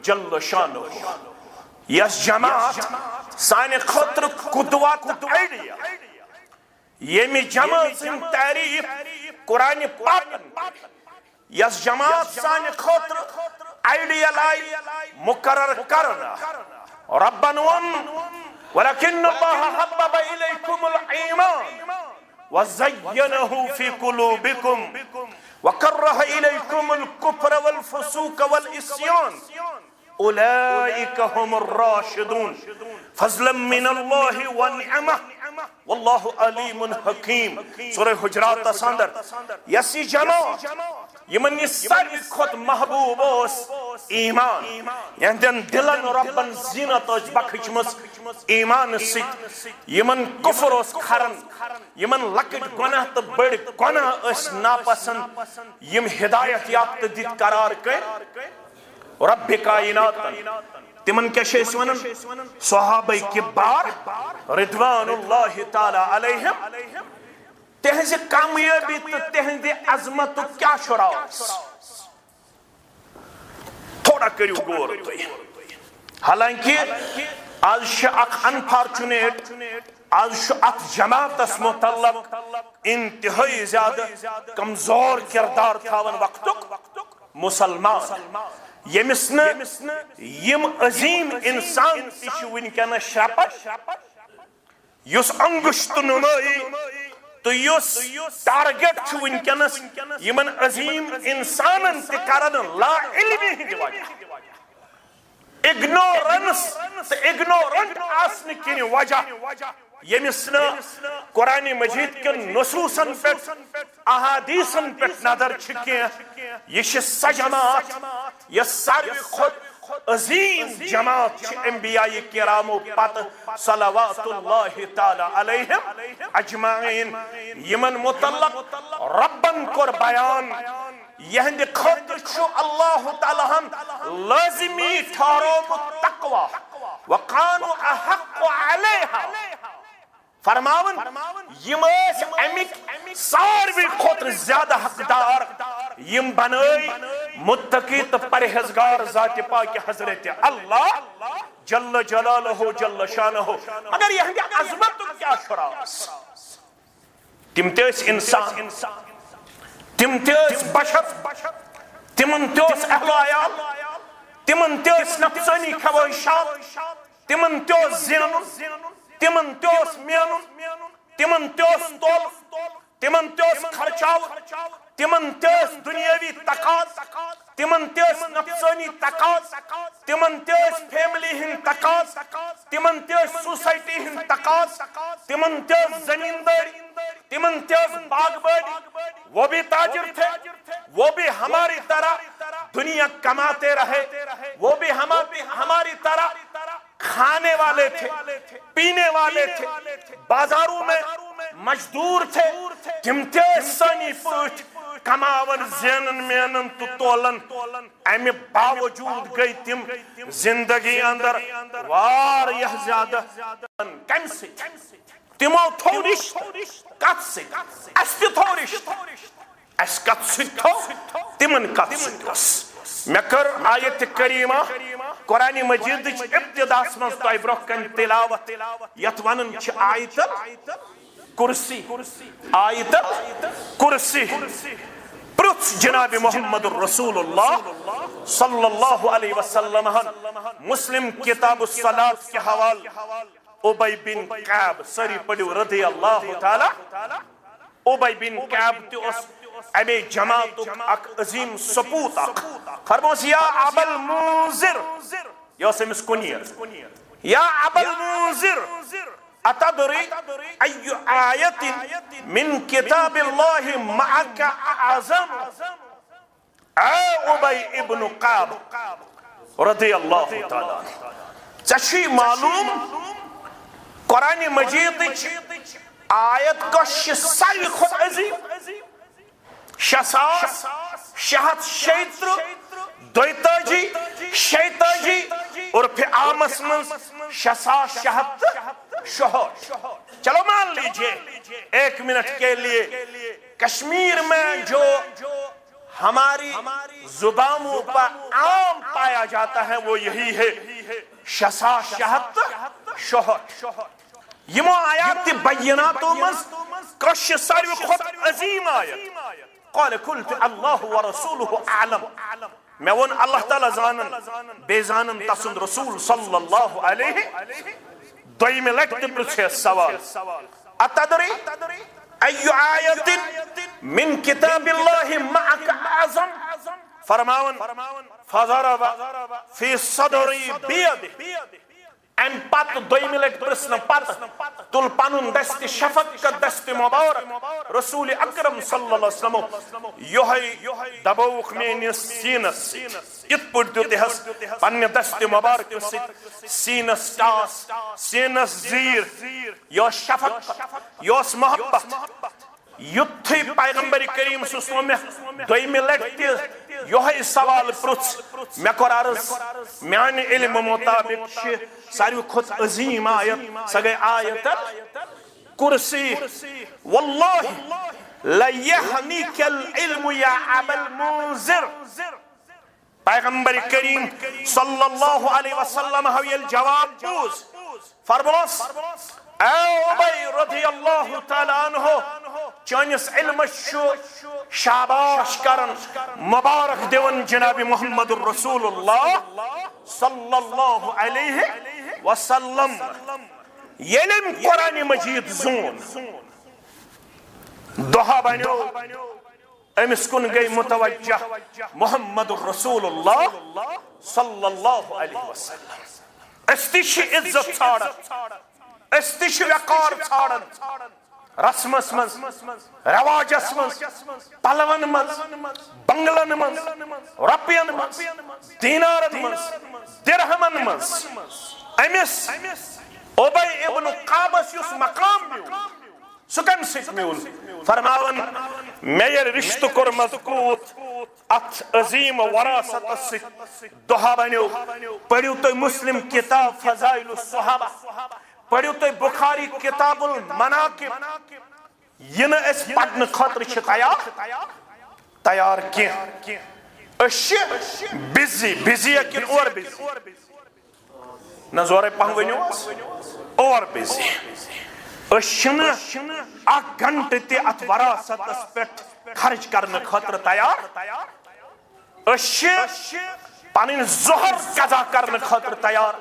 جل شانہ یس جماعت سانہ خاطر قدوت ایڈیا یمی جماعت سن تعریف قرآن پاک یس جماعت سانہ خاطر ایڈیل آئی مقرر کرنا ربن ولكن الله حبب إليكم الإيمان وزينه في قلوبكم وكره إليكم الكفر والفسوق والعصيان أولئك هم الراشدون فضلا من الله ونعمة والله عليم حكيم سورة حجرات تصندر يسي جماعت یمن یہ ساری خود محبوب ایمان یہندین دلن ربن زینت بخشمس ایمان ست یمن کفر اس کھرن یمن لکٹ گناہ تو بڑ گناہ اس ناپسند یم ہدایت یافت دیت قرار کر رب کائنات تمن کیا شیس ونن صحابہ کبار رضوان اللہ تعالی علیہم تہنز کامیابی تو تہنز عظمت تو کیا شراؤ تھوڑا کریو گور تو حالانکہ آج شاک انفارچونیٹ آج شاک جماعت اس متعلق انتہائی زیادہ کمزور کردار تھاون وقتک مسلمان یمسن یم عظیم انسان تیشوین کنا شاپش یس انگشت نمائی تو یس ٹارگٹ چھو ونکنس یمن عظیم انسانن تکارن لا علمی ہی وجہ اگنورنس تو اگنورنٹ آسن کی وجہ یمسن قرآن مجید کے نصوصن پیٹ احادیثن پیٹ نظر چھکیں یہ سجماعت یہ ساری خود عظیم جماعت انبیاء کرام و پت صلوات اللہ تعالی علیہم اجمعین یمن متعلق ربن کر بیان یہند خطر چھو اللہ تعالی ہم لازمی ٹھارو تقوی وقانو احق علیہا فرماون یم اس امک ساروی خطر زیادہ حقدار یم بنائی متقی تو پرہیزگار ذات پاک حضرت اللہ جل جلالہ جل شانہ مگر یہ عظمت تو کیا شراس تم تیس انسان تم تیس بشر تمن تیس اہل عیال تمن تیس نفسانی خواہشات تمن تیس زینن تمن تیس مینن تمن تیس تول تمن تیس خرچاو تمن تیس دنیاوی تقاض تمن تیس نفسانی تقاض تمن تیس فیملی ہن تقاض تمن تیس سوسائٹی ہن تقاض تمن تیس زمینداری تمن تیس باغبانی وہ بھی تاجر تھے وہ بھی ہماری طرح دنیا کماتے رہے وہ بھی ہماری طرح کھانے والے تھے پینے والے تھے بازاروں میں مزدور تھے تم تھے سانی پوچھ کماون زینن مینن تو تولن امی باوجود گئی تم زندگی اندر وار یہ زیادہ کم سے تمو تھوڑش کت سے اس تی تھوڑش اس کت سے تھو تمن کت سے تھوس میں کر آیت کریمہ قرآن مجید ابتدا سمجھ تو ابرکن تلاوت یتوانن چھ آیت کرسی آیت کرسی پرچ جناب محمد الرسول اللہ صلی اللہ علیہ وسلم مسلم کتاب الصلاة کے حوال عبی بن کعب سری پڑھو رضی اللہ تعالی عبی بن کعب تی اس امی جماعت اک عظیم سپوت اک فرموس یا ابا المنذر یا سمس کنیر یا ابا المنذر اتدری ای آیت من کتاب اللہ معک اعظم اے عبی ابن کعب رضی اللہ تعالی چشی معلوم قرآن مجید آیت کا ساری خود عظیم شساس شہت شیطر دویتاجی شیتاجی اور پھر آمس من 6600 چلو مان لیجئے 1 منٹ کے لیے کشمیر میں جو ہماری زبانوں پر عام پایا جاتا ہے وہ یہی ہے 6600 یمو آیات بیناتوں مز کش ساروی خود عظیم آیت قال قلت اللہ ورسولہ اعلم میں ون اللہ تعالی زانن بے زانن تسند رسول صلی اللہ علیہ دوئی میں لگتے پرچھے سوال اتدری ای آیت من کتاب اللہ معک اعظم فرماون فضرب فی صدری بیدی ان پت دوئی ملک پرسن پت تل پنن دست شفقت دست مبارک رسول اکرم صلی اللہ علیہ وسلم یوہی دبوک میں سینس ات پڑھتے تحس پنن دست مبارک سینس کاس سینس زیر یو شفقت یوس محبت یتھی پیغمبر کریم صلی اللہ علیہ وسلم دوئی ملک یوہی سوال پرچ میں کور عرض میانی علم مطابق ساروی خود عظیم آیت سگئے آیت کرسی واللہ لیحنیک العلم یا ابا المنذر پیغمبر کریم صلی اللہ علیہ وسلم ہوئی الجواب دوز فرموس اے عبی رضی اللہ تعالیٰ عنہ چانس علم شو شاباش کرن مبارک دیون جناب محمد الرسول اللہ صلی اللہ علیہ وسلم یلم قرآن مجید زون دہا بنیو امس کن گئی متوجہ محمد الرسول اللہ صلی اللہ علیہ وسلم استش عزت ژھارن استش وقار ژھارن رسمس من رواجس من پلون من بنگلن من رپین من دینارن من درہمن من امس عبی ابن قابس یس مقام میون سکن سک میون فرماون میں یہ رشت کر مذکوت ات عظیم وراثت سک دہا بنیو پڑھیو تو مسلم کتاب فضائل الصحابہ پڑھیو تو بخاری کتاب المناقب یہ نہ اس پڑھن خطر چھ تیار کیا اشی بیزی اکن اور بیزی نظور پہنونیو اور بیزی اشن اک گھنٹ تی ات وراثت اس پیٹ خرچ کرنے خطر تیار اشی پانین زہر قضا کرنے خطر تیار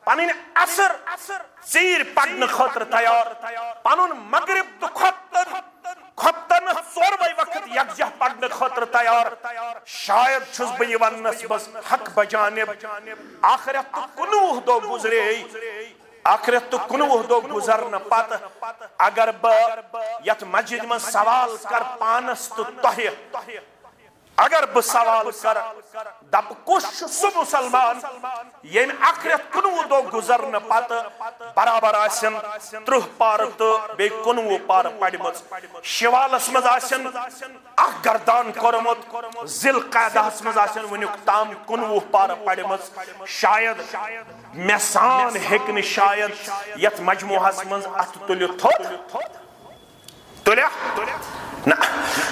پانین اثر سیر پڑھنے خطر تیار پانون مغرب تو خطن سوربائی وقت یکجہ پڑھنے خطر تیار شاید چھس بئی ونس بس حق بجانب آخرت تو کنوہ دو گزرے آخرت تو کنوہ دو گزرن پت اگر با یت مسجد میں سوال کر پانس تو تہی اگر بہ سوال کر دپ کش سہ مسلمان یم آخرت کنوہ دو گزرن پت برابر آسن 30 پار تو بی 19 پار پڑمت شوالس مز آسن اخ گردان کورمت ذل قعدہس مز آسن ونیک تام 19 پار پڑمت شاید میسان ہیکن شاید یت مجموعہس مز ات تلیو تھوت تلیہ نا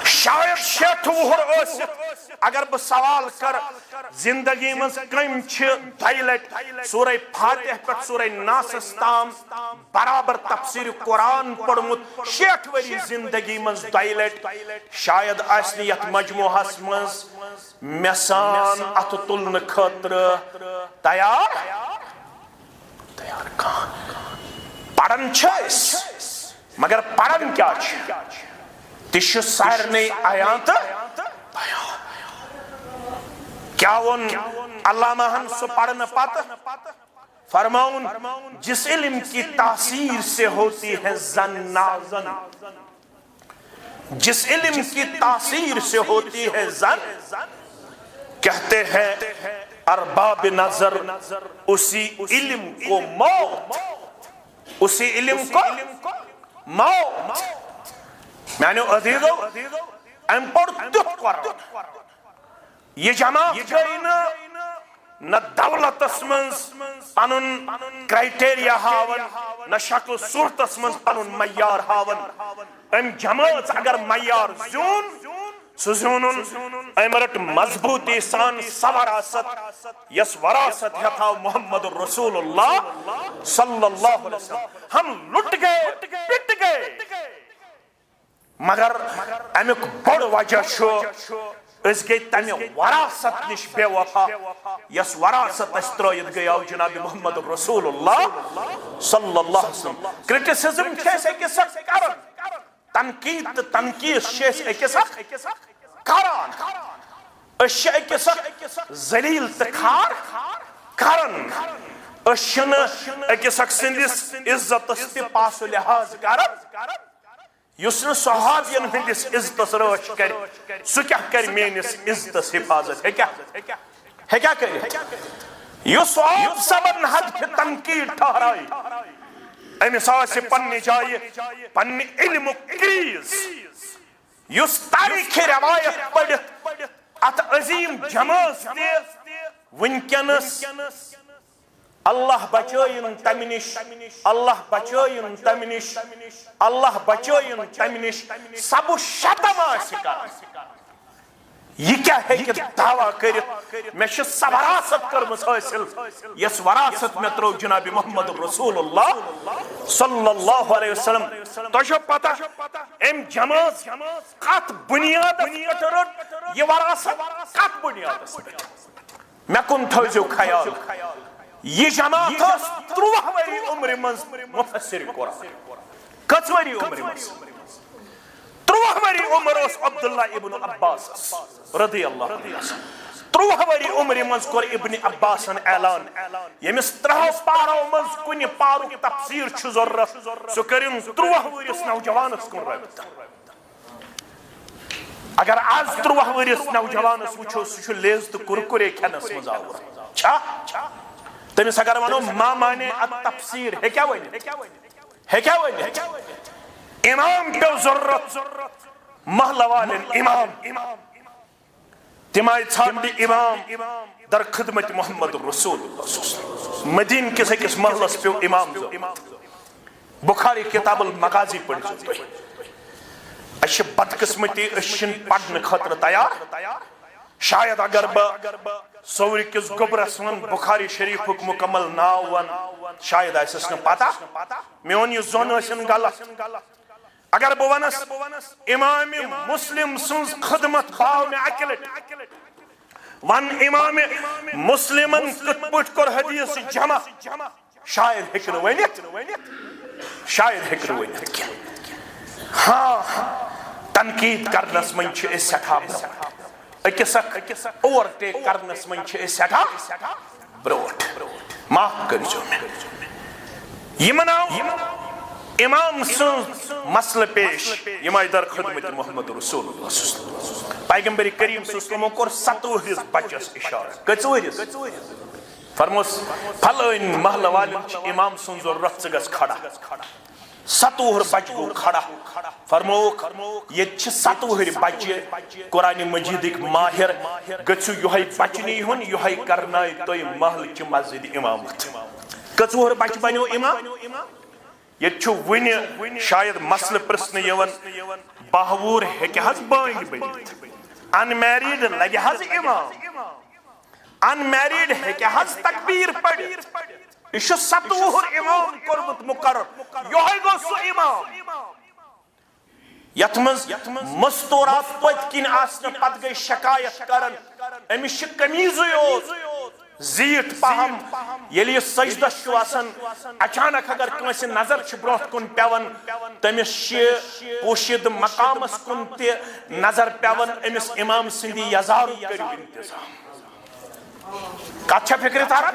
شاید 60 وہر ٲسِتھ اگر بہ سوال کر زندگی من کم دلٹ سورہ فاتح پہ سورہ ناسس تام برابر تفسیر قرآن پڑھمت 60 وری زندگی من دلٹ شاید آسنی یت مجموعہس مز میسان ات تلن خطر تیار پڑھن چھس مگر پڑھن کیا تش سارنے آیات کیا ون علامہ ہن سو پڑھن پات فرماؤن جس علم کی تاثیر سے ہوتی ہے زن نازن جس علم کی تاثیر سے ہوتی ہے زن کہتے ہیں ارباب نظر اسی علم کو موت اسی علم کو موت میں نے عزیزو ام پر دت قرآن یہ جماعت گئی نہ دولت منز پنن کرائٹیریا ہاون نہ شکل صورتس منز پنن معیار ہاون ام جماعت اگر معیار زون سو زونن ام رٹ مضبوطی سان سوراست یس وراثت ہتھا محمد رسول اللہ صلی اللہ علیہ وسلم. ہم لٹ گئے پٹ گئے مگر امیک بڑ وجہ شو اس گئی تمہیں وراثت نش بے وفا یس وراثت اس ترائیت گئی آو جناب محمد رسول اللہ صلی اللہ علیہ وسلم. کرٹیسزم کیس ایک سخت کرن تنقید تنقید شیس ایک سخت کرن اشیاء ایک سخت ذلیل تکھار کرن اشن ایک سخت سندس عزت استی پاس و لحاظ کرن یسن صحابین ہندس عزتس روش کر سو کیا کر مینس عزتس حفاظت ہے کیا کر یس آپ سبن حد کی تنقید ٹھہرائی امیس آسی پنی جائی پنی علم و کریز یس تاریخ روایت پڑھت ات عظیم جماعت دے ونکنس اللہ بچائن تمنش اللہ بچائن تمنش اللہ بچائن تمنش سب شتم آسکا یہ کیا ہے کہ دعویٰ کرت میں شس وراثت کرمس حاصل یس وراثت میں ترو جناب محمد رسول اللہ صلی اللہ علیہ وسلم. تو شو پتا ام جماعت قط بنیاد پٹرٹ یہ وراثت قط بنیاد میں کن تھوزیو خیال یہ جماعت اس 30 وری عمر منز مفسر قرآن کچ وری عمر منز 30 وری عمر اس عبداللہ ابن عباس رضی اللہ عنہ 30 وری عمر منز کور ابن عباس اعلان یمس 30 پارو منز کنی پارو تفسیر چھ ضرورت سو کرن 30 ورس نوجوانس کن رابطہ. اگر آز 30 ورس نوجوانس وچھو سو لیز تو کرکرے کھنس مز آور چھا تمس اگر ونو ما مانے التفسیر ہے کیا وجہ امام پہ ضرورت محلہ والن امام تمائی ژھانڈی امام در خدمت محمد رسول اللہ مدین کس ایکس محلس پہ امام ضرورت. بخاری کتاب المغازی پڑھ سکتے اچھے بدقسمتی اشن پڑھنے خطر تیار شاید اگر با سوری کس گبرس ون بخاری شریف مکمل ناو ون شاید ایسا سن پاتا میون یہ زون اسن غلط اگر بونس امام مسلم سنز خدمت خواہ میں اکلٹ ون امام مسلمن کت پٹ کر حدیث جمع شاید ہکن ونیت ہاں تنقید کرنس من چھ اس سٹھا اکسک اوورٹیک کرنس من چھ اس سٹھا بروٹ معاف کرجو میں یہ مناو امام سن مسئلہ پیش یمائی در خدمت محمد رسول اللہ پیغمبر کریم صلی اللہ علیہ وسلم کور 27 بچس اشارہ کچوہرس فرموس پھلائن محلہ والن امام سن ضرورت سگس کھڑا 27 بچ گو کھڑا فرموک یہ 27 بچے قرآن مجید ایک ماہر گچو یوہی بچنی ہون یوہی کرنائی توی محل چی مسجد امامت کچوہر بچ بنیو امام یہ چھو ونی شاید مسئلہ پرسن یون باہور ہے کہ حض بائنگ بنیت انمیریڈ لگے حض امام انمیریڈ ہے کہ حض تکبیر پڑی یہ 27 امام قربت مقرر یوہی گو سو امام یتمز مستورات پت کن آسن پت گئی شکایت کرن امیش کمیز یوز زیت پاہم یلی سجدہ شو آسن اچانک اگر کنسی نظر چھ بروت کن پیون تمیس پوشید مقام اس کن تی نظر پیون امیس امام سندی یزارو کریو انتظام کچھا فکر تارا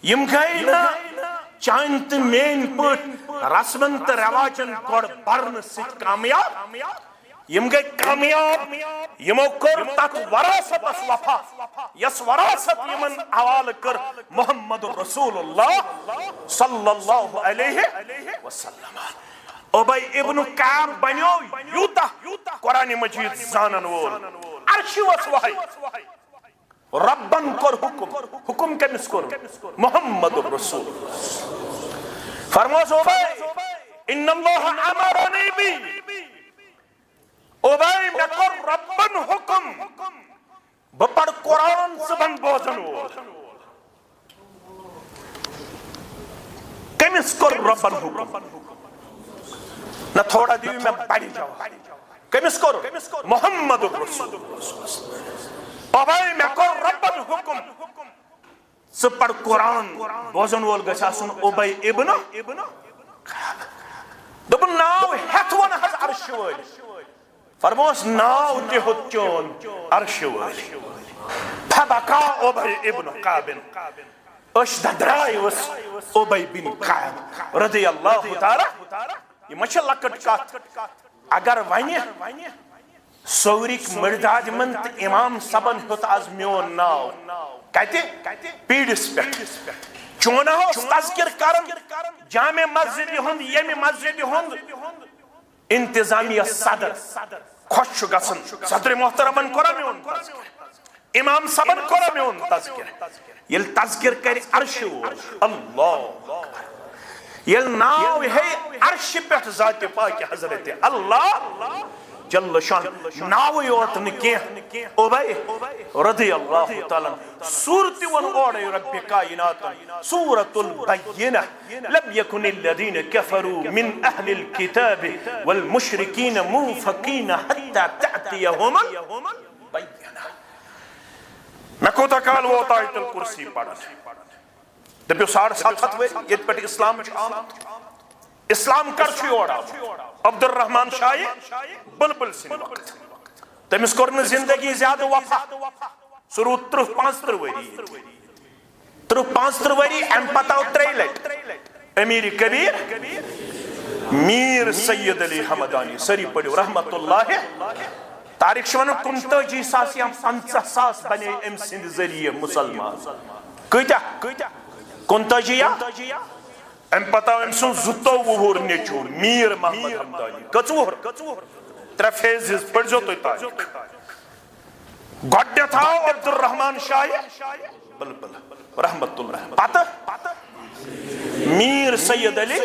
یم گئی نا چانت مین پٹ رسمنت رواجن گوڑ برن ست کامیاب یم گئی کامیاب یمو کر تک وراثت اس وفا یس وراثت یمن حوال کر محمد رسول اللہ صلی اللہ علیہ وسلم ابی ابن کعب بنیو یوتا قرآن مجید زانن وول عرشی وس وحی ربن کر حکم کمس کر محمد رسول فرموس ابی ان اللہ امرنی بی ابی میں کر ربن حکم بپڑ قرآن زبان بوزن وول کمس کر ربن حکم نہ تھوڑا دیوی میں بڑی جاؤ کمس کر محمد رسول ابی میں کر ربن حکم سپڑ قرآن بوزن وول گژھِ آسُن ابی ابن دوٚپُن ناو ہیٚتھ وون حظ عرشہِ وٲلۍ فرموس ناو تہِ ہیوٚت چون عرشہِ وٲلۍ فبکا ابی ابن کعب أچھ ددرایوس ابی بن کعب رضی اللہ تعالیٰ یہ ما چھِ لۄکٕٹ کتھ اگر وَنہِ سورِک مرداد من تہٕ امام صبن ہیوٚت آز میون ناو کتہِ پیٖڈِس پٮ۪ٹھ چون اوس تذکر کرن جامع مسجد ہند ییٚمہِ مسجد ہند انتظامیہ صدر خوش چھُ گژھان صدر محترمن کوٚرا میون تذکر امام صبن کوٚرا میون تذکر ییٚلہِ تذکر کرِ عرشہِ وول اللہ ییٚلہِ ناو ہے عرشہِ پٮ۪ٹھ ذاتِ پاکِ حضرت اللہ جل شان ناوٕے یوت نہٕ کینٛہہ ابی رضی اللہ تعالیٰ سورتِ ون اورے رب کائنات سورۃ البینہ لم یکن الذین کفروا من اہل الکتاب والمشرکین منفکین حتی تأتیہم البینہ میں کوتاہ کال ووت آیت الکرسی پڑھن دپیو 750 ؤری ییٚتہِ پٮ۪ٹھ اسلام چھُ آمُت اسلام کر چھُ یور آمُت عبد الرحمان شاہی بلبل سٕنٛدِ وقت تٔمِس کوٚر نہٕ زندگی زیادٕ وفا سُہ روٗد 30-35 ؤری 30-35 ؤری امہِ پتہٕ آو 3 لٹہِ امیر کبیر میر سید علی حمدانی سٲری پٔرِو رحمت اللہ تاریخ چھُ ونان 45,000 یا 50,000 بنے أمۍ سٕنٛدِ ذٔریعہٕ مُسلمان کۭتیاہ 45 یا امہِ پتہٕ آو أمۍ سُنٛد 22 نیٚچوٗ میٖر محمد حمدانی 3 فیزز پٔرزیو تُہۍ تاریخ گۄڈنیٚتھ آو عبد الرحمان شاہی بلبل رحمت اللہ پتہٕ میٖر سید علی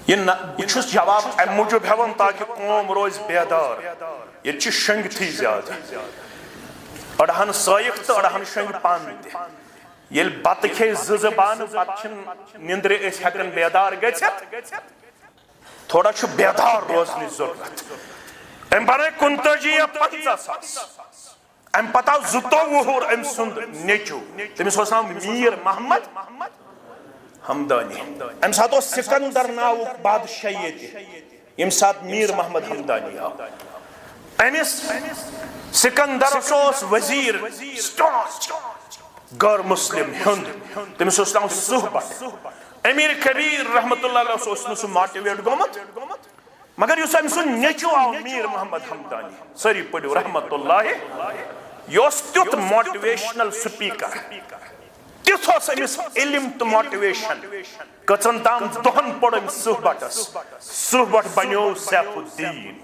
یہ چھُس جواب امہِ موٗجوٗب ہٮ۪وان تاکہِ قوم روزِ بیدار ییٚتہِ چھِ شۄنٛگتھٕے زیادٕ أڑہن سٲیِق تہٕ أڑہن شۄنٛگہِ پانہٕ تہِ ییٚلہِ بتہٕ کھیٚیہِ 2 بانہٕ پتہٕ چھِنہٕ نِندرِ أسۍ ہٮ۪کان بیدار گٔژھِتھ تھوڑا چھُ بیدار روزنٕچ ضروٗرت أمۍ بنٲے 45 یا 50,000 امہِ پتہٕ آو 22 أمۍ سُنٛد نیٚچوٗ تٔمِس اوس ناو میٖر محمد حمدانی امہِ ساتہٕ اوس سکندر ناوُک بادشاہ ییٚتہِ ییٚمہِ ساتہٕ میٖر محمد حمدانی آو أمِس سکندرس اوس وزیٖر غٲر مسلم ہُنٛد تٔمِس اوس ناو صحبت امیر کبیر رحمت اللہ علیہ اوس نہٕ سُہ ماٹِویٹ گوٚمُت مگر یُس أمۍ سُنٛد نیٚچوٗ آو میٖر محمد حمدانی سٲری پٔرِو رحمت اللہ یہِ اوس تیُتھ ماٹِویشنل سپیٖکر تیُتھ اوس أمِس علم تہٕ ماٹِویشن کٔژن تام دۄہن پوٚر أمۍ صحبتس صحبت بنیو سیف الدین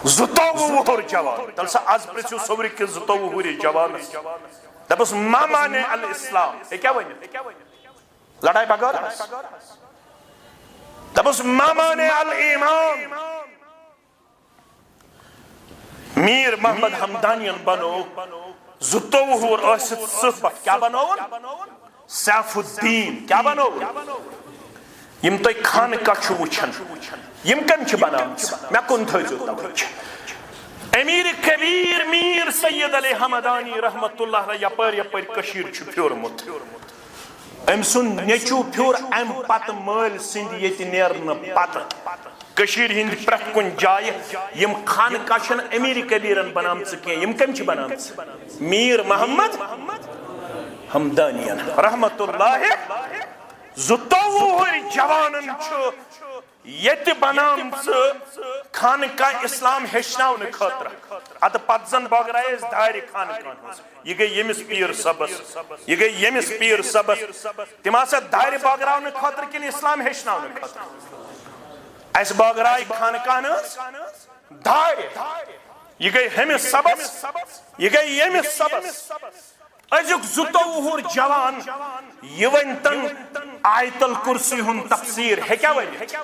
22 وُہُر جوان تل سا آز پرٛژھِو صورٕکِس 22 وُہرِس جوانس دپُس ما مانے الاسلام ہے کیا ونہِ لڑائی بغٲر دپُس ما مانے الایمان میٖر محمد حمدانین بنو 22 وُہُر ٲسِتھ صحبت کیٛاہ بنووُن سیف الدین کیٛاہ بنووُن یِم تُہۍ خانقاہ چھِو وٕچھان یِم کٔمۍ چھِ بنامژٕ مےٚ کُن تھٲیزیو توجہ امیر کبیر میٖر سید علی حمدانی رحمت اللہ یپٲرۍ یپٲرۍ کٔشیٖر چھُ پھیوٗرمُت أمۍ سُنٛد نیٚچوٗ پھیوٗر امہِ پتہٕ مٲلۍ سٕنٛدِ ییٚتہِ نیرنہٕ پتہٕ کٔشیٖرِ ہِنٛدِ پرٛٮ۪تھ کُنہِ جایہِ یِم خانقاہ چھِنہٕ امیر کبیرن بنامژٕ کینٛہہ یِم کٔمۍ چھِ بنامژٕ میٖر محمد حمدانین رحمت اللہ 22 وُہٕرۍ جوانن چھُ یت بنام خانقاہ اسلام ہیچناون خاطر ات پت زن بغرائے دارِ خانقاہ یہ گئی یمس پیر صبس یہ گئی یمس پیر صبس تم آسا دارِ بغراون خاطر کن اسلام ہیچناون خاطر اس بغرائے خانقاہ دارِ یہ گئی ہمس صبس یہ گئی یمس صبس ازیک زُتوُہُر جوان یہ ونتن آیت الکرسی ہن تفسیر ہے کیا ونت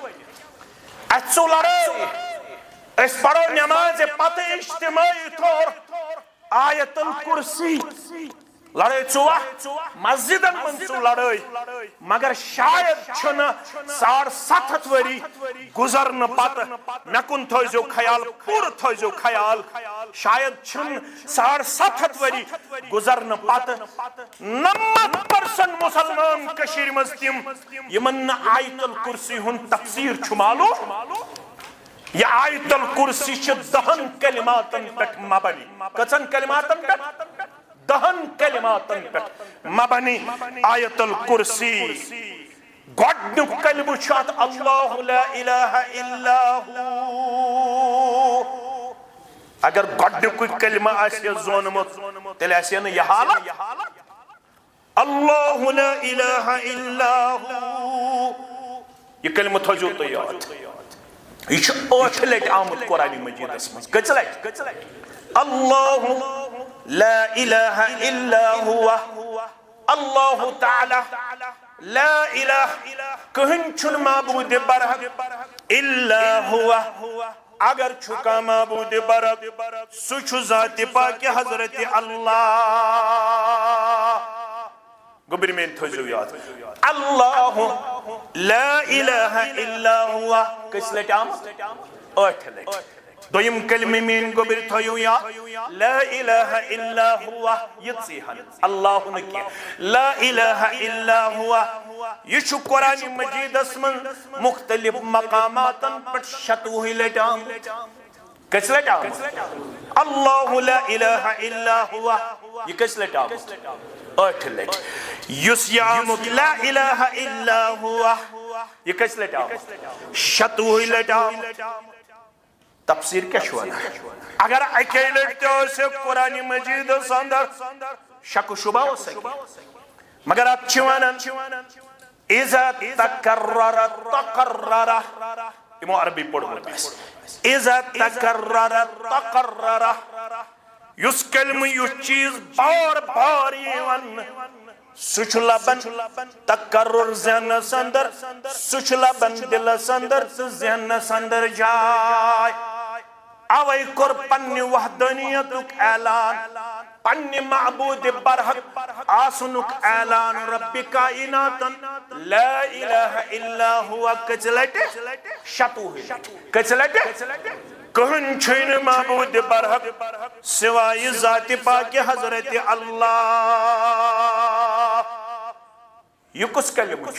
اچھو لڑائی اس پڑھو نماز پتہ اجتماعی طور آیت الکرسی لڑائی چوا مسجدن من چو لڑائی مگر شاید چھنا 750 وری گزرن پتہ مکن تھوزیو خیال پور تھوزیو خیال شاید چھن 750 وری گزرن پتہ 90% مسلمان کشیر مزتیم یمن آیت الکرسی ہن تفسیر چھ معلوم یہ آیت الکرسی چھ 10 کلماتن پٹ مبنی کچن کلماتن پٹ 10 کلماتن پٹ مبنی آیت الکرسی گوڑنک کلمہ چھت اللہ لا الہ الا ہو اگر گوڑنک کلمہ آسی زونمت تیل آسی یہ حالت اللہ لا الہ الا ہو یہ کلمہ تھوجو تو یاد یہ چھ 8 لٹ آمد قرآن مجید اسمز کچھ لٹ اللہ لا الہ الا ہوا اللہ تعالی لا الہ کہن چھن معبود برحق الا ہوا اگر چھکا معبود برحق سچ ذات پاک حضرت اللہ گبر میں تھوزو یاد اللہ لا الہ الا ہوا کس لٹ آمد 8 لٹ دویم کلمہ مین گوبر تھویو یا لا الہ الا ہوا یتسیحن اللہ نکی لا الہ الا ہوا یہ چھو قرآن مجید اسمن مختلف مقاماتن پر شتوہی لٹام کس لٹام اللہ لا الہ الا ہوا یہ کس لٹام 8 لٹ یس یامک لا الہ الا ہوا یہ کس لٹام شتوہی لٹام تفسیر کیا شوانا اگر اکیلے سے قرآن مجید سندر شک و شبہ ہو سکے مگر آپ چوانا اذا تکرر تقرر امو عربی پڑھ ہوتا ہے اذا تکرر تقرر یس کلمہ یس چیز بار بار یون سچ لبن تقرر ذہن سندر سچ لبن دل سندر ذہن سندر جائے اوے کر پنی وحدانیتک اعلان پنی معبود برحق آسنک اعلان رب کائناتن لا الہ الا ہوا کچلٹ شتوہ کچلٹ کہن چھین معبود برحق سوائی ذات پاک حضرت اللہ یہ کس کلمہ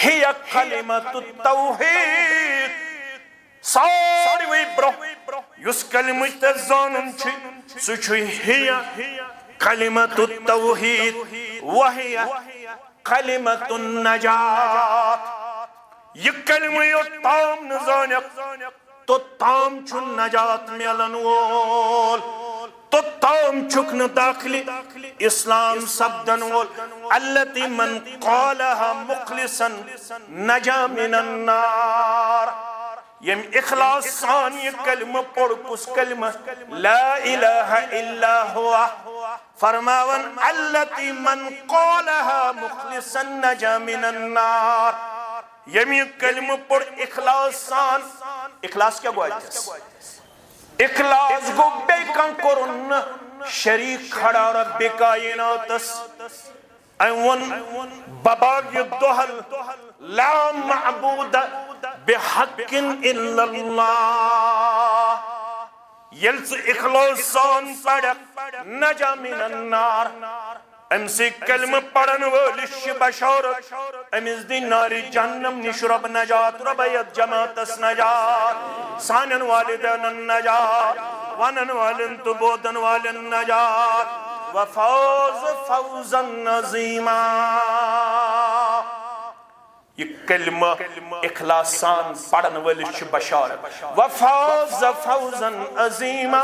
ہی کلمت التوحید ساری وی برو یس کلمہ تزانن چھ سچوی ہی کلمت التوحید وہی کلمت النجات یہ کلمہ یو تام نزانک تو تام چھن نجات میلن وول تو تام چھکن داخلی اسلام سبدن وول اللتی من قالها مخلصا نجا من النار یم اخلاص سان یہ کلمہ پڑھ کس کلمہ لا الہ الا ہوا فرماون اللتی من قالها مخلصا نجا من النار یم یہ کلمہ پڑھ اخلاص سان اخلاص کیا گوائے اخلاص گو بے کن کرن شریک کھڑا رب کائناتس ایون بباگ دوہل لا معبود بحق الا اللہ یلس اخلاصان پڑک نجا من النار امسی کلمہ پڑھن والش بشارت امز دی ناری جہنم نشرب نجات ربیت جماعتس نجات سانن والدن النجات ونن والن تبودن والن نجات وفوز فوزا نظیما یہ کلمہ اخلاص سان پڑھن ولس بشارت وفاز فوزا عظیما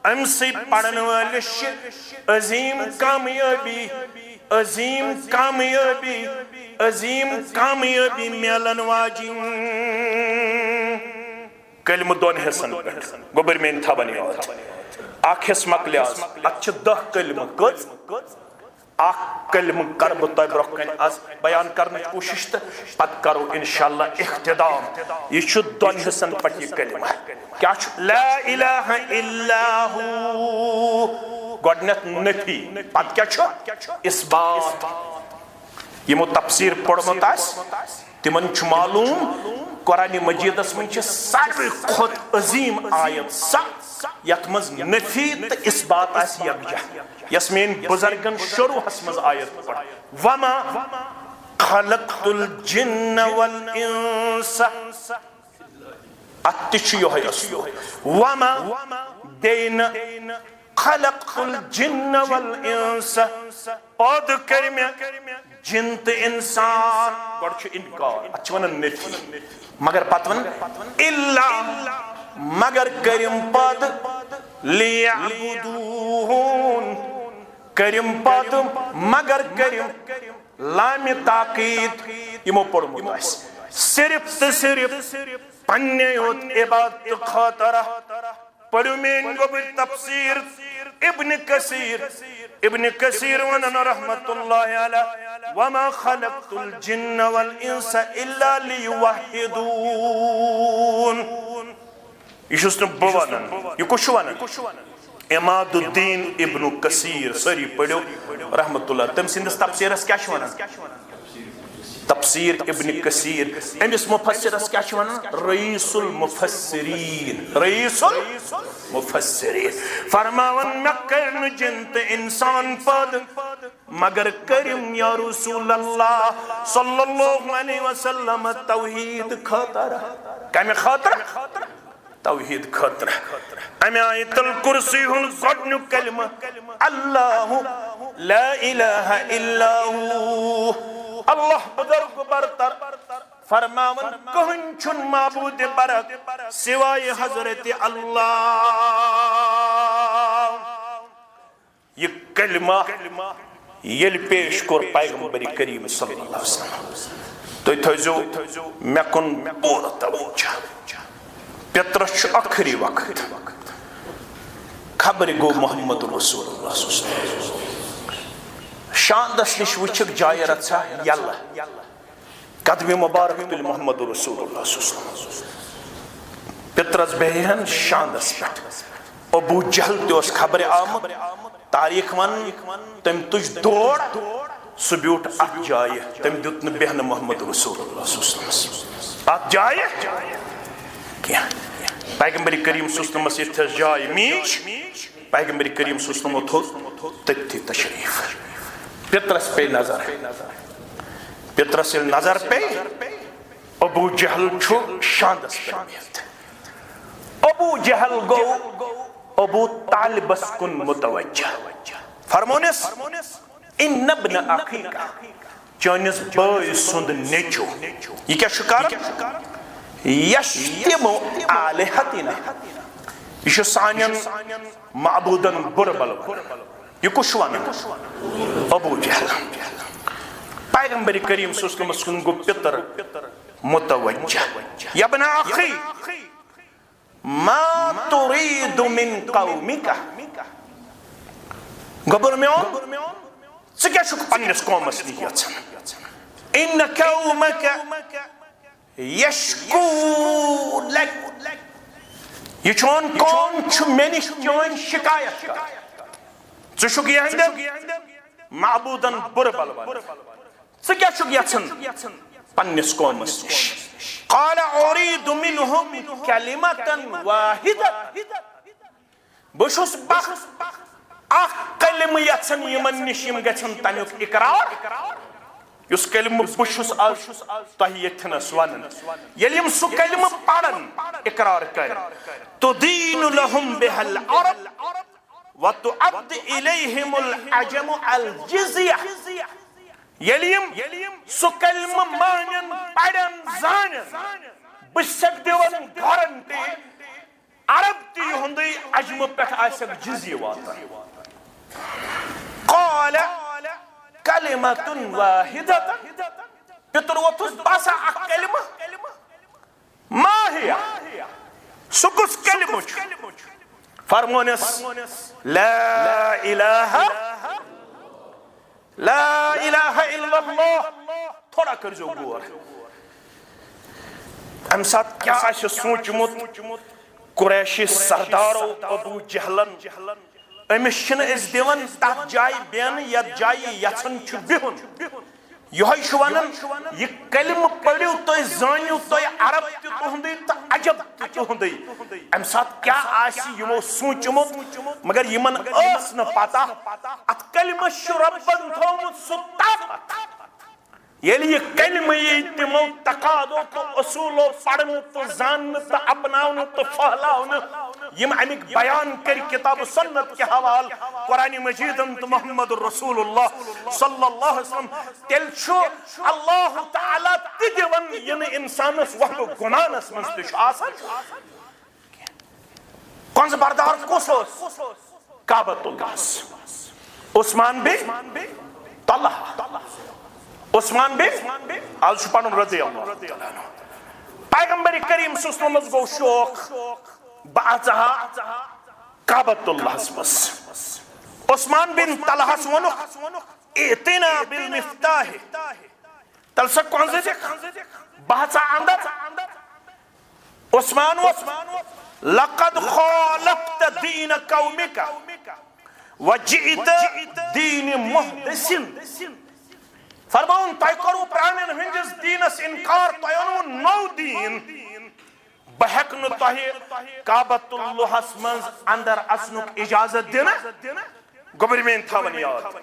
ام سے پڑھن ولس عظیم کامیابی عظیم کامیابی عظیم کامیابی میلن واجی کلمہ دون حصن پہ گوبر میں تھا بنی اخ حص مکلیاز اچھ 10 کلمہ کز اخ کلمہ کر بہ تہ برہ کن از بیان کرنے کوشش تو پت کرو انشاءاللہ اختتام یہ چھ دون حصن پہ یہ کلمہ کیا چھ لا الہ الا ہو گوڈنیت نفی پت کیا چھ اثبات یمو تفسیر پڑھمت آس تمن چھ معلوم قرآن مجیدس من چھ ساروی کھت عظیم آیت سا یت مز نفی تو اثبات آس یکجا یس مین بزرگن شروع حسمز آیت پڑھ وما خلقت الجن والانس اتش یوہی اسلو وما دین خلقت الجن والانس پود کرمیا جن تو انسان گوڑ چھ انکار اچھا ونن نفی مگر پت ون الا مگر کرم پد لیعبدون کرم پد مگر کرم لام تاقید یمو پڑھمت آس صرف تو صرف پننے یوت عبادت خاطرہ پڑھو مین گوبر تفسیر ابن کثیر ونن رحمت اللہ علیہ وما خلقت الجن والانس الا لیوحدون یہ چھس نہ بوانن یہ کچھ ونن اماد الدین ابن کثیر سری پڑھو رحمت اللہ تم سندس تفسیرس کیا ونن تفسیر ابن کثیر امس مفسرس کیا ونن رئیس المفسرین رئیس المفسرین فرماون میں کرن جنت انسان پد مگر کرم یا رسول اللہ صلی اللہ علیہ وسلم توحید خاطر کمی خاطر توحید خاطر امی آیت الکرسی ہن گوڈنیو کلمہ اللہ لا الہ الا ہو اللہ بزرگ برتر فرماون کہن چن معبود برک سوائے حضرت اللہ یہ کلمہ یل پیش کر پیغمبر کریم صلی اللہ علیہ وسلم تو تھوزو میں کن پورا توجہ پیترش اخری وقت خبر گو محمد رسول اللہ صلی اللہ علیہ وسلم شاندس نش وچک جائے رچا یلا قدم مبارک تل محمد رسول اللہ صلی اللہ علیہ وسلم پترس بہن شاندس پٹ ابو جہل تیوس خبر آمد تاریخ من تم تج دوڑ سو بیوٹ اک جائے تم دیتن بہن محمد رسول اللہ صلی اللہ علیہ وسلم اک جائے کیا پیغمبر کریم صلی اللہ علیہ وسلم اس جائے میش پیغمبر کریم صلی اللہ علیہ وسلم تتی تشریف پترس پہ نظر پترس نظر پہ ابو جہل چھو شاندس پہ میت ابو جہل گو ابو طالبس کن متوجہ فرمونس ان ابن اخیقہ چانس بائی سند نیچو یہ کیا شکار یشتم آلہتنا یہ سانین معبودن بربل یہ کچھ وانا ابو جہل پیغمبر کریم صلی اللہ علیہ وسلم کو پتر متوجہ یا ابن اخی ما تريد من قومك قبل ميون سكاشوك بانيس قومس نياتن إن قومك يشكو لك يشون قوم چو منش جوان شكايت کا سشوك يهندر معبودا بربل سكاشوك ياتن بانيس قومس قال أريد منهم كلمة واحدة بشوس بخ كلمة يتسن يمن نشيم گچن تنيوك إقرار يس كلمة بشوس تهيتنا سوانن يليم سو كلمة پارن إقرار كر تدين لهم بها العرب وتعبد إليهم العجم الجزية یلیم سو کلمہ مانن پڑن زانن بسک دیون گارنٹی عرب تی ہندی عجم پہ آسک جزی واتن قال کلمۃ واحدۃ پتر وتھس باسا اک کلمہ ما ہی سکس کلمہ فرمونس لا الہ الا اللہ تھوڑا کرزو گور ام سات کیا آش سوچمت قریشی سردارو ابو جہلن امس چھن اس دیون تات جائی بین یت جائی یژھن چھ بہن یہ ونان یہ کلمہ پڑھو تھی زانو تھی عرب تہ تہندی تو عجب تہ تہندی ام سات کیا آسی یمو سوچمت مگر یمن اس نہ پتہ ات کلمہ ربن تھومت سہ طاقت یلی یہ کلمہ تمو تقاضو تو اصولو پڑھن تو زان تو اپناون تو پھہلاون یم امک بیان کر کتاب و سنت کے حوال قرآن مجید تو محمد رسول اللہ صلی اللہ علیہ وسلم تیل چھو اللہ تعالی تدیون ین انسانس وقت گنانس من تش آسان کونس بردار کسوس کعبۃ اللہ عثمان بن طلحہ عثمان بن آج پانم رضی اللہ پیغمبر کریم صلی اللہ علیہ وسلم گو شوق بعضها کعبۃ اللہ بس عثمان بن طلحہ ونک ائتنا بالمفتاح تلسک کون سے بحثا اندر عثمان لقد خالفت دین قومک وجئت دین محدث فرماؤن تائی کرو پرانین ہنجز دینس انکار تائی انو نو دین بہکن تاہی کعبۃ اللہ منز اندر اسنک اجازت دینا گبر میں انتھاون یاد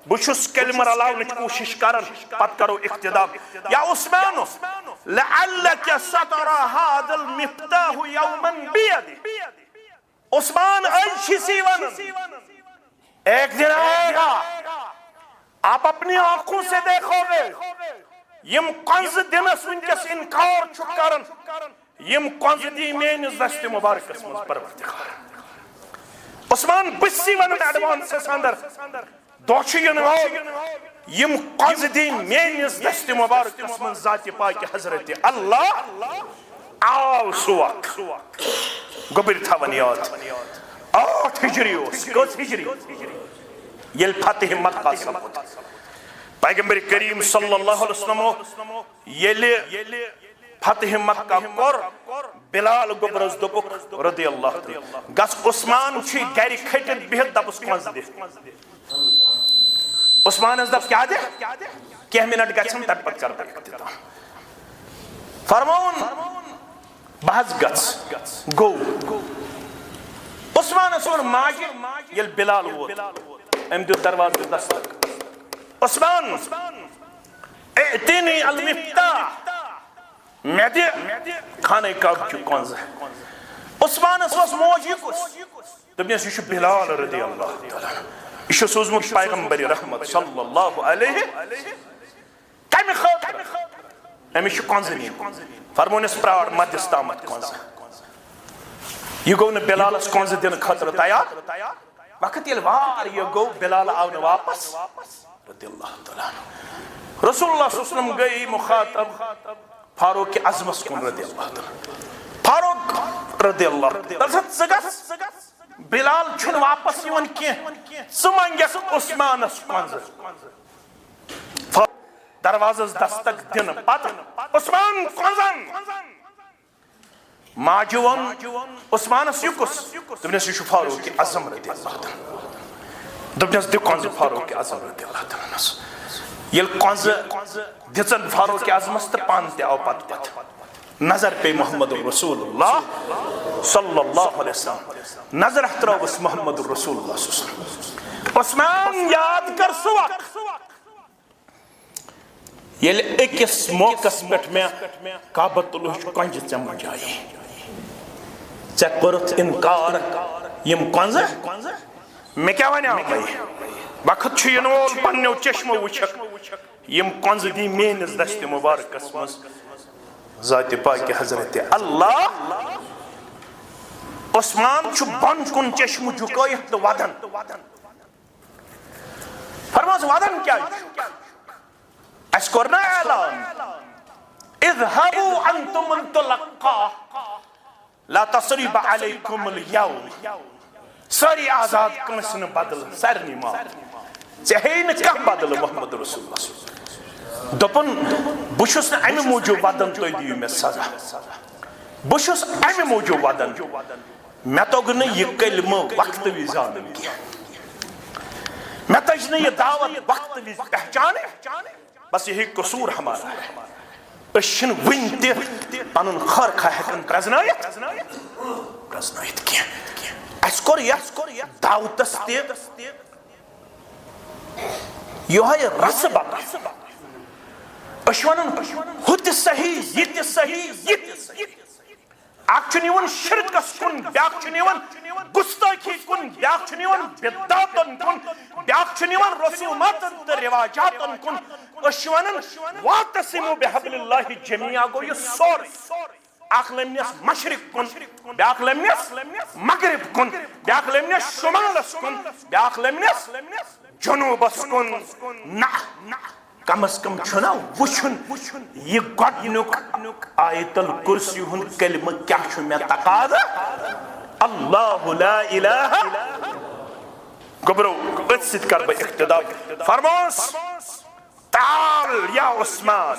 بشس کلمہ علاونچ کوشش کرن پت کرو اقتدام یا عثمانو لعلک سترا هذا المفتاح یوما بیدی عثمان ایشی سیون ایک دن آئے گا آپ اپنی آنکھوں سے دیکھو گے یم قنز دنس ونکس انکار چھکارن یم قنز دی مینز دست مبارک اسمز پروردگار عثمان بسی ونن ایڈوانس اندر دوچی ینو یم قنز دی مینز دست مبارک اسمز ذات پاک حضرت اللہ آو سواک گبر تھا ونیاد 8 ہجری اس کس ہجری یل فتح مکہ سپد پیغمبر کریم صلی اللہ علیہ وسلم یل فتح مکہ کور بلال گبرز دبک رضی اللہ تعالی گس عثمان چھ گری کھٹن بہت دبس کنز دے عثمان اس دب کیا دے کہ منٹ گچھن تب پت کر دے فرمون بحث گچھ گو عثمان اسور ماجر یل بلال ووت ام دیو دروازہ دستک عثمان اعتنی المفتاح میں دی کھانے کعب کی کنز ہے عثمان اسوس موجی کس دبنیس یہ بلال رضی اللہ تعالیٰ یہ سوزمت پیغمبر رحمت صلی اللہ علیہ کمی خاطر امی کنز نہیں فرمونس پراڑ مدستامت کنز یہ گو نے بلال اس کنز دن خطر تیار وقت یہ وار یہ گو بلال آونے واپس رضی اللہ تعالیٰ رسول اللہ صلی اللہ علیہ وسلم گئی مخاطب فاروق عظمت کن رضی اللہ تعالیٰ فاروق رضی اللہ تعالیٰ بلال چھن واپس یون کی سمانگیس عثمان اس کنز دروازز دستک دن پت عثمان کنزن ماجون عثمان اس یکس دبنیس یشو فاروق عظم رضی اللہ تعالیٰ دبنیس دی کنز فاروق عظم رضی اللہ تعالیٰ یل کنز دزن فاروق اعظم است پانتے او پت نظر پہ محمد رسول اللہ صلی اللہ علیہ وسلم نظر احترام اس محمد رسول اللہ صلی اللہ علیہ وسلم عثمان یاد کر سوک یل اکس موقع پٹ میں کعبۃ اللہ کنج چم جائی چیک کرت انکار یم کنز میں کیا ونیا بھائی وقت چھینول پنیو چشمو وچھک یم کنز دی مینس دست مبارکس مز ذات پاک حضرت اللہ عثمان چھو بن کن چشم جھکائیت تو ودن فرماز ودن کیا اس کرنا اعلان اذهبوا انتم انطلقا لا تصریب علیکم اليوم ساری آزاد کنسن بدل سرنی مال چہین کم بدل محمد رسول اللہ دپن بشس امی موجود ودن تو دیو میں سزا بشس امی موجود ودن میں تو گنے یہ کلمہ وقت بھی زانن کیا میں تو اس نے یہ دعوت وقت بھی پہچانے بس یہی قصور ہمارا ہے اشن ونتی پانن خرخہ ہکن پرزنائیت کیا اس کور یا دعوتس تیب یہ ہے رسبہ اشوانن ہوت صحیح یہ صحیح اک نیون شرکس کن بیاک نیون گستاخی کن بیاک نیون بدعتن کن بیاک نیون رسومات و رواجاتن کن اشوانن واعتصموا بحبل اللہ جميعا گو یہ سور اک لمنس مشرق کن بیاک لمنس مغرب کن بیاک لمنس شمالس کن بیاک لمنس جنوبس کن نہ کم از کم چھنا وچھن یہ گۄڈنیُک آیت الکرسی ہُنٛد کلمہ کیا چھُ مےٚ تقاضا اللہ لا الہ گبرو أتھۍ سۭتۍ کر بہٕ اقتدا فرموس تعال یا عثمان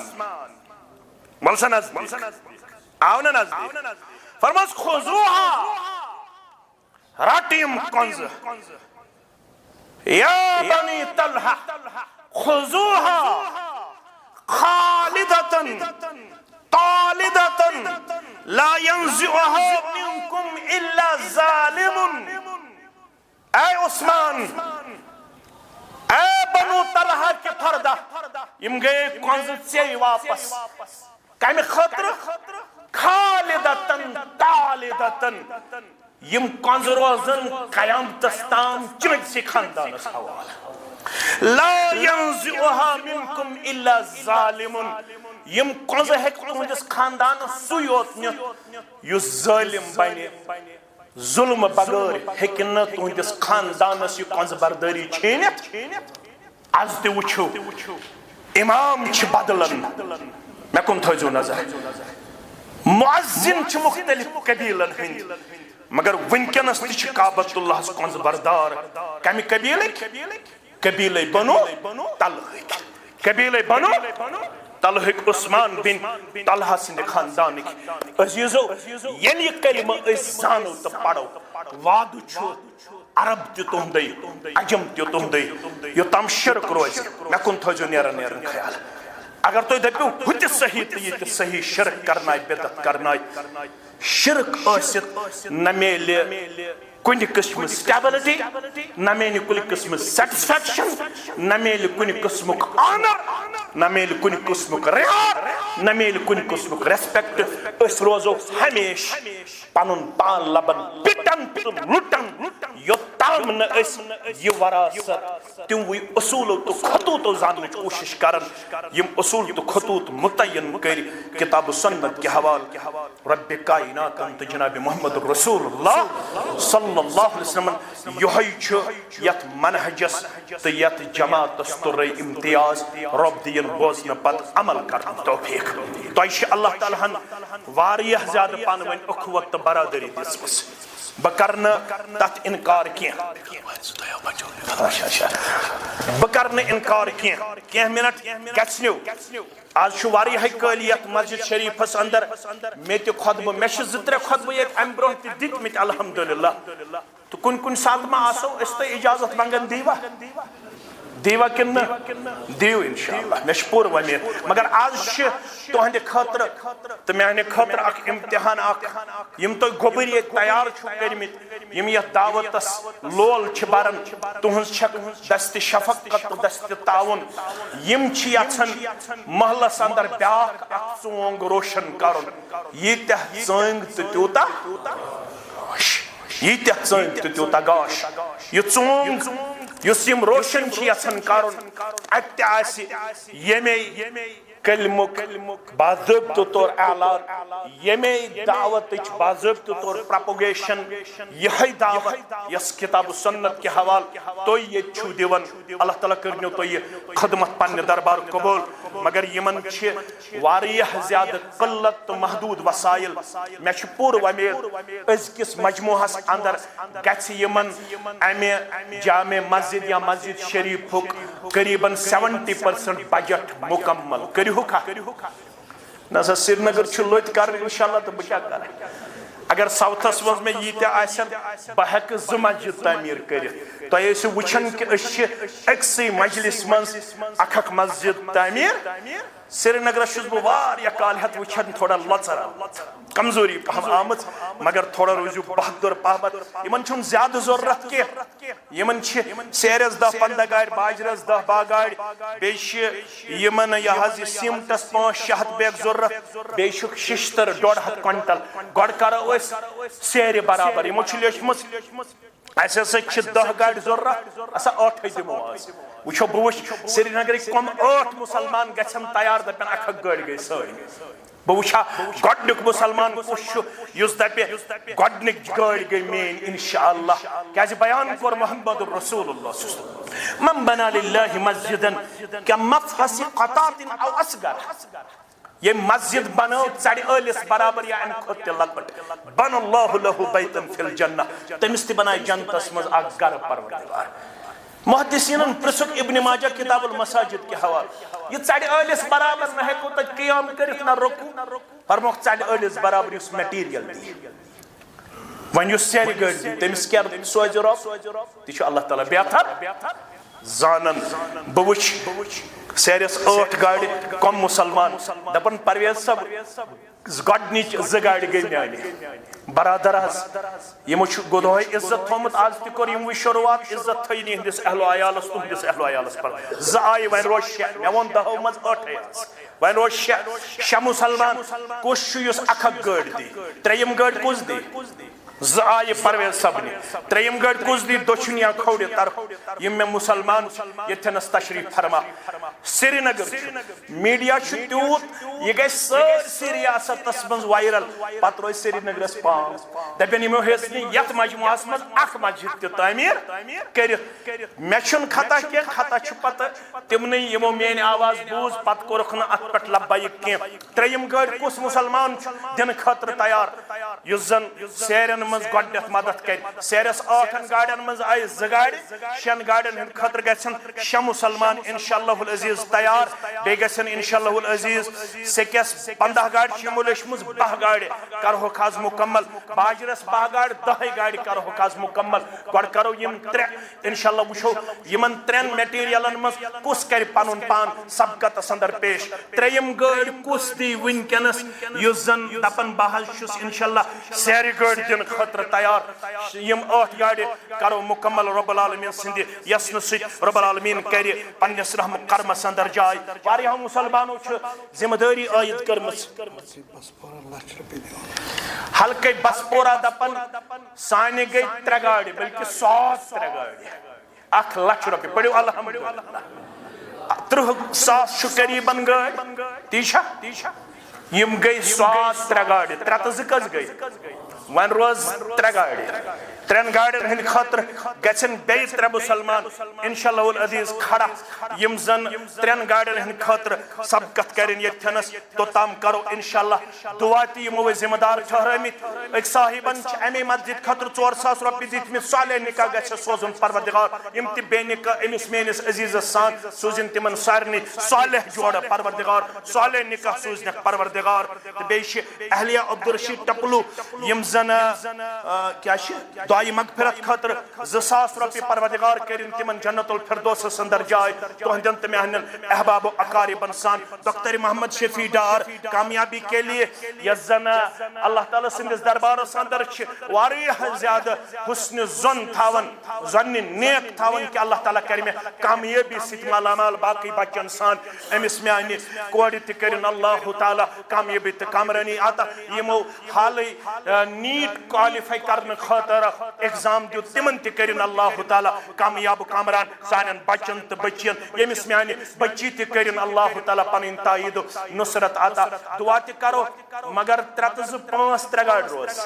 ول سا نزدیک آو نا نزدیک فرموس خذوها رٹ یِم کنزٕ یا بنی طلحہ خذوها خالدة طالدة لا ينزعها منكم إلا ظالم اے عثمان اے بنو طلحہ کے پردہ یم گئے کنز سے واپس کمی خطر خالدة طالدة یم کنز روزن قیامت استام چمک سی خاندان اس حوال لا ينزعها منكم الا ظالم یم کنز ہیک تہندس خاندان سویوت نیت یس ظالم بنی ظلم بغیر ہیکن تہندس خاندانس یہ کنز برداری چھینت از تہ وچھو امام چھ بدلن مے کن تھوزو نظر معزن چھ مختلف قبیلن ہند مگر ونکنس تہ کعبۃ اللہ کنز بردار کمی قبیلہ بنو طلحہ قبیلہ بنو طلحہ عثمان بن طلحہ سند خاندانک عزیزو یلی کلمہ اس زانو تو پڑھو وعدو چھو عرب تہ تہندے عجم تہ تہندے یوتام شرک روز مے کن تھوزو نیرن خیال اگر تو دپیو ہت صحیح تہ یہ صحیح شرک کرنا بدعت کرنا شرک ٲسِتھ نہ میلہِ کُنہِ قٕسمہٕ سٹیبلٹی نہ میلہِ کُنہِ قٕسمہٕ سیٹسفیکشن نہ میلہِ کُنہِ قٕسمُک آنر نہ میلہِ کُنہِ قٕسمُک ریار نہ میلہِ کُنہِ قٕسمُک ریسپیکٹ أسۍ روزو ہمیشہ پنُن پان لبن پِٹن تہٕ لُٹن یوٚتام نہٕ أسۍ یہِ وراثت تِموٕے اصوٗلو تہٕ خطوٗطو زاننٕچ کوٗشش کرن یِم اصوٗل تہٕ خطوٗط متعین کٔرۍ کتاب سنت کے حوالہ رب کائنات تہٕ جناب محمد رسول اللہ صلی اللہ علیہ وسلم یہی چھُ یتھ منہجس تہٕ یتھ جماعتس تُرے امتیاز رب دِیِن بوزنہٕ پتہٕ عمل کرن توفیق تۄہہِ چھِ اللہ تعالیٰ ہن واریاہ زیادٕ پانہٕ ؤنۍ اخوت تہٕ برادری دِژمٕژ بہٕ کر نہٕ تتھ انکار کینٛہہ بہٕ کر نہٕ انکار کینٛہہ منٹ گژھنو آج چھُ واریاہ کٲلۍ یتھ مسجد شریفس اندر مےٚ تہِ خۄطبہٕ مےٚ چھِ 2-3 خۄطبہٕ ییٚتہِ امہِ برونٛہہ تہِ دِتمٕتۍ الحمدللہ تہٕ کُنہِ ساتہٕ ما آسو أسۍ تۄہہِ اجازت منگان دیوا کِنہٕ نہٕ دیو انشاءاللہ مےٚ چھِ پوٗرٕ وۄمید مگر آز چھِ تُہنٛدِ خٲطرٕ تہٕ میانہِ خٲطرٕ اکھ امتحان اکھ یِم تۄہہِ گوٚبٕرۍ ییٚتہِ تیار چھُو کٔرمٕتۍ یِم یتھ دعوتس لول چھِ بران تُہنٛز چھکھ دستہِ شفقت تہٕ دستہِ تعاوُن یِم چھِ یژھان محلس اندر بیاکھ اکھ ژونگ روشن کرُن ییٖتیاہ ژٲنٛگۍ تہٕ تیوٗتاہ ییٖتیاہ ژٲنٛگۍ تہٕ تیوٗتاہ گاش یہِ ژونگ یس یم روشن چھ یژھان کرن اتہ آسہِ ییٚمے کلمُک باضابطہ طور اعلان ییٚمے دعوتٕچ باضابطہ طور پروپگیشن یہے دعوت یس کتاب و سنت کے حوالہ تُہۍ ییٚتہِ چھِو دِوان اللہ تعالیٰ کٔرنو تُہۍ یہِ خدمت پننہِ دربار قبول مگر یمن چھ واریاہ زیادٕ قلت تہٕ محدود وسائل مےٚ چھُ پوٗرٕ وۄمید أزکِس مجموعس اندر گژھِ یمن امہِ جامع مسجد یا مسجد شریفُک قریباً 70% بجٹ مکمل کٔرِہُکھا نہ سا سری نگر چھ لوٚت کرٕنۍ انشاءاللہ تہٕ بہٕ کیٛاہ کرٕ اگر ساوتھس منٛز مےٚ ییٖتیٛاہ آسن بہٕ ہٮ۪کہٕ 2 مسجد تعمیٖر کٔرِتھ تۄہہِ ٲسِو وٕچھان کہِ أسۍ چھِ أکسٕے مجلس منٛز اکھ مسجد تعمیٖر سری نگرس چھُس بہٕ واریاہ کال ہٮ۪تھ وٕچھان تھوڑا لۄژر کمزوری پہم آمٕژ مگر تھوڑا روٗزِو بہادُر پہمتھ یمن چھُنہٕ زیادٕ ضروٗرت کینٛہہ یمن چھِ سیرٮ۪س 10-15 گاڑِ باجرس 10-12 گاڑِ بیٚیہِ چھِ یمن یہِ حظ یہِ سیٖمٹس 500-600 بیگ ضروٗرت بیٚیہِ چھُکھ شِشتٕر 1.5 کوینٹل گۄڈٕ کرو أسۍ سیرِ برابر یمو چھِ لیٚچھمٕژ اسہِ ہسا چھِ 10 گاڑِ ضروٗرت ہسا 8 دِمو آز وٕچھو بہٕ وٕچھِ سری نگرٕکۍ کم 8 مُسلمان گژھن تیار دپن 1 گٲڑۍ گٔے سٲنۍ بہٕ وٕچھا گۄڈنیُک مُسلمان کُس چھُ یُس دپہِ گۄڈنِچ گٲڑۍ گٔے میٲنۍ انشاءاللہ کیازِ بیان کوٚر محمد رسول اللہ من بنا للہ مسجدن کمفحص قطاط او اصغر یہ مسجد بنو ژرِ ٲلِس برابر یا امہِ کھۄتہٕ تہِ لۄکٕٹ بن اللہ لہُ بیتن فی الجنہ تٔمِس تہِ بنایہِ جنتس منٛز اکھ گرٕ پروردگار محدثینن پرژھُکھ ابن ماجہ کتاب المساجد کے حوالہ یہ ژرِ ٲلِس برابر نہ ہیٚکو تتہِ قیام کٔرِتھ نہ رُکوٗع فرموکھ ژرِ ٲلِس برابر یُس میٹیٖریل دی وۄنۍ یُس سیرِ گٲڑۍ دی تٔمِس کیٛاہ سوزِ رۄب تہِ چھُ اللہ تعالیٰ بہتر زانن بہٕ وٕچھِ سیرس 8 گاڑِ کم مُسلمان دپن پرویز صٲب گۄڈنِچ 2 گاڑِ گٔے میانہِ برادر حظ یمو چھُ گۄدہوے عزت تھومُت آز تہِ کوٚر یِموٕے شروعات عزت تھٲیِن یِہنٛدِس اہلو عیالس تُہنٛدِس اہلو عیالس پر 2 آیہِ وۄنۍ روز 6 مےٚ ووٚن 10 منٛز 8 حظ وۄنۍ روز 6 مُسلمان کُس چھُ یُس 1 گٲڑۍ دی 3یم گٲڑۍ کُس دی 2 آیہِ پرویز صٲبنہِ 3یم گٲڑۍ کُس دی دٔچھُن یا کھوورِ طرف یِم مےٚ مُسلمان ییٚتھٮ۪نس تشریٖف فرما سری نگر میڈیا چھُ تیوٗت یہِ گژھِ سٲرسٕے ریاستس منٛز وایرل پتہٕ روزِ سری نگرس پام دپن یِمو ہیٚژ نہٕ یتھ مجموعس منٛز اکھ مسجد تہِ تعمیٖر کٔرِتھ مےٚ چھُنہٕ خطا کینٛہہ خطا چھُ پتہٕ تِمنٕے یِمو میٲنۍ آواز بوٗز پتہٕ کوٚرُکھ نہٕ اتھ پٮ۪ٹھ لبیک کینٛہہ 3یم گٲڑۍ کُس مُسلمان چھُ دِنہٕ خٲطرٕ تیار یُس زن سیرٮ۪ن منٛز گۄڈنٮ۪تھ مدد کرِ سیرس 8 گاڑٮ۪ن منٛز آیہِ 2 گاڑِ 6 گاڑٮ۪ن ہٕنٛدِ خٲطرٕ گژھن 6 مُسلمان انشاءاللہ العزیز تیار بیٚیہِ گژھن انشاءاللہ العزیز سیٚکٮ۪س 15 گاڑِ چھِ یِمو لیٚچھمٕژ 10 گاڑِ کرہوکھ آز مُکمل باجرس 10 گاڑِ 10 گاڑِ کرہوکھ آز مُکمل گۄڈٕ کرو یِم 3 انشاءاللہ وٕچھو یِمن 3 میٹیٖریلن منٛز کُس کرِ پنُن پان سبقتس اندر پیش 3یم گٲڑۍ کُس دی وٕنکیٚنس یُس زن دپن بہٕ حظ چھُس انشاءاللہ سیرِ گٲڑۍ دِنہٕ خٲطرٕ تیار یِم 8 گاڑِ کرو مُکمل رب العالمیٖن سٕنٛدِ یژھنہٕ سۭتۍ رب العالمیٖن کرِ پننِس رحمہٕ کرمس اندر جاے واریاہو مُسلمانو چھِ ذمہٕ دٲری عٲید کٔرمٕژ حلقے بسپورہ دپن سانہِ گٔے 3 گاڑِ بلکہِ 100 گاڑِ 1 لچھ رۄپیہِ پٔرِو الحمدللہ 30,000 چھُ قریٖبن گٲڑۍ تی چھا یِم گٔے 103 گاڑِ 3 تہٕ 2 کٔژ گٔے وۄنۍ روز 3 گاڑِ 3 گاڑٮ۪ن ہٕنٛدِ خٲطرٕ گژھن بیٚیہِ 3 مُسلمان انشاءاللہ العزیز کھڑا یِم زن 3 گاڑٮ۪ن ہٕنٛدِ خٲطرٕ سبقت کرن ییٚتھٮ۪نس توٚتام کرو انشاءاللہ دعا تہِ یِمو أسۍ ذمہٕ دار ٹھہرٲمٕتۍ أکۍ صاحبن چھِ امے مسجد خٲطرٕ 4,000 رۄپیہِ دِتمٕتۍ صالح نکاح گژھِ سوزُن پروردگار یِم تہِ بے نکاح أمِس میٲنِس عزیزس سان سوٗزِن تِمن سارنٕے صالح جوڑٕ پروردگار صالح نکاح سوٗزنکھ پروردگار تہٕ بیٚیہِ چھِ اہلیہ عبدالرشید ٹپلو یِم زن کیٛاہ چھِ دعایہِ مغفرت خٲطرٕ 2,000 رۄپیہِ پروردگار کٔرِن تِمن جنت الفردوسس اندر جاے تُہنٛدٮ۪ن تہٕ میانٮ۪ن احباب و اقاربن سان ڈاکٹر محمد شفیع ڈار کامیابی کے لیے یس زن اللہ تعالیٰ سٕنٛدِس دربارس اندر چھِ واریاہ زیادٕ حسنہِ ظۄن تھاون ظۄنہِ نیک تھاون کہِ اللہ تعالیٰ کرِ مےٚ کامیٲبی سۭتۍ مالامال باقٕے بچن سان أمِس میانہِ کورِ تہِ کٔرِن اللہ تعالیٰ کامیٲبی تہٕ کامرٲنی عطا یِمو حالٕے نیٖٹ کالِفاے کرنہٕ خٲطرٕ ایگزام دیو تمن تہ کرن اللہ تعالی کامیاب کامران سانن بچن تہ بچین یمس میانہ بچی تہ کرن اللہ تعالی پنن تائید نصرت عطا دعا تہ کرو مگر 3 گاڑ روز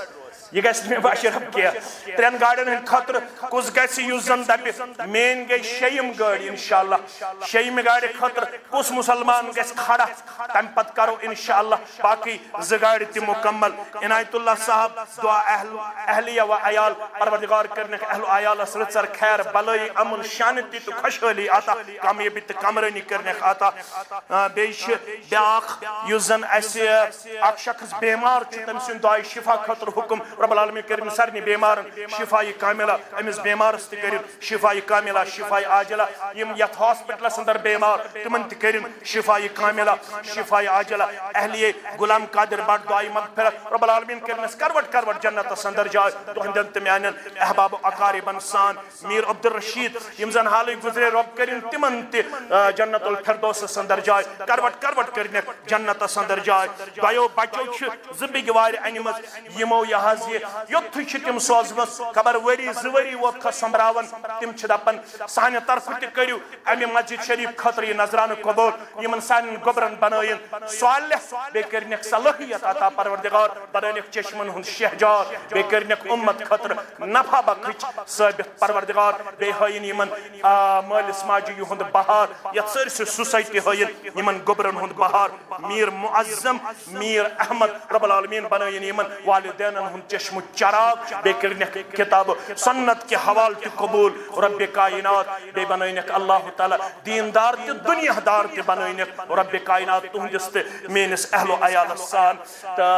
یہ گھس میں باشرب کیا 3 گاڑین ہن خطر کس گھس یس زن دپ مین گئی 6م گاڑی انشاءاللہ 6م گاڑی خطر کس مسلمان گھس کھڑا تم پت کرو انشاءاللہ باقی 2 گاڑی تہ مکمل عنایت اللہ صاحب دعا اہلیہ و عیال پروردگار کرنے اہل و عیال رچر خیر بلائی امن شانتی تو خوشحالی عطا کامیابی تو کامرانی کرنے عطا بیش بیاخ یس زن اسہ اخ شخص بیمار چھ تم سن دعائی شفا خطر حکم رب العالمین کرن سارنی بیمارن شفائی کاملہ امس بیمارس تہ کرن شفائی کاملہ شفائی عاجلہ یم یت ہاسپٹلس اندر بیمار تمن تہ کرن شفائی کاملہ شفائی عاجلہ اہلیہ غلام قادر بٹ دعائی مغفرت رب العالمین کرنس کروٹ جنت اندر جائے تہندن تہ میانن احباب اقاربن سان میر عبد الرشید یم زن حالی گزرے رب کرن تمن تہ جنت الفردوس اندر جائے کروٹ کرن جنت اندر جائے دعیو بچو چھ زبگ وار انمت یمو یہاز یوت چھ تم سوزمس خبر وری 2 وری ووت سمبراون تم چھ دپن سانہ طرف تہ کریو امی مسجد شریف خطر یہ نظرانہ قبول یمن سان گوبرن بنائن صالح بے کرنک صلاحیت عطا پروردگار بنائنک چشمن ہند شہجار بے کرنک امت خطر نفع بخچ ثابت پروردگار بے ہین یمن مالس ماجی ہند بہار یت سرس سوسائٹی ہین یمن گوبرن ہند بہار میر معظم میر احمد رب العالمین بنائن یمن والدینن ہند چشم چراغ بے کرنک کتاب سنت کے حوال تہ قبول رب کائنات بے بنائنک اللہ تعالی دیندار تہ دنیا دار تہ بنائنک رب کائنات تہندس تہ مینس اہل و عیال سان تہ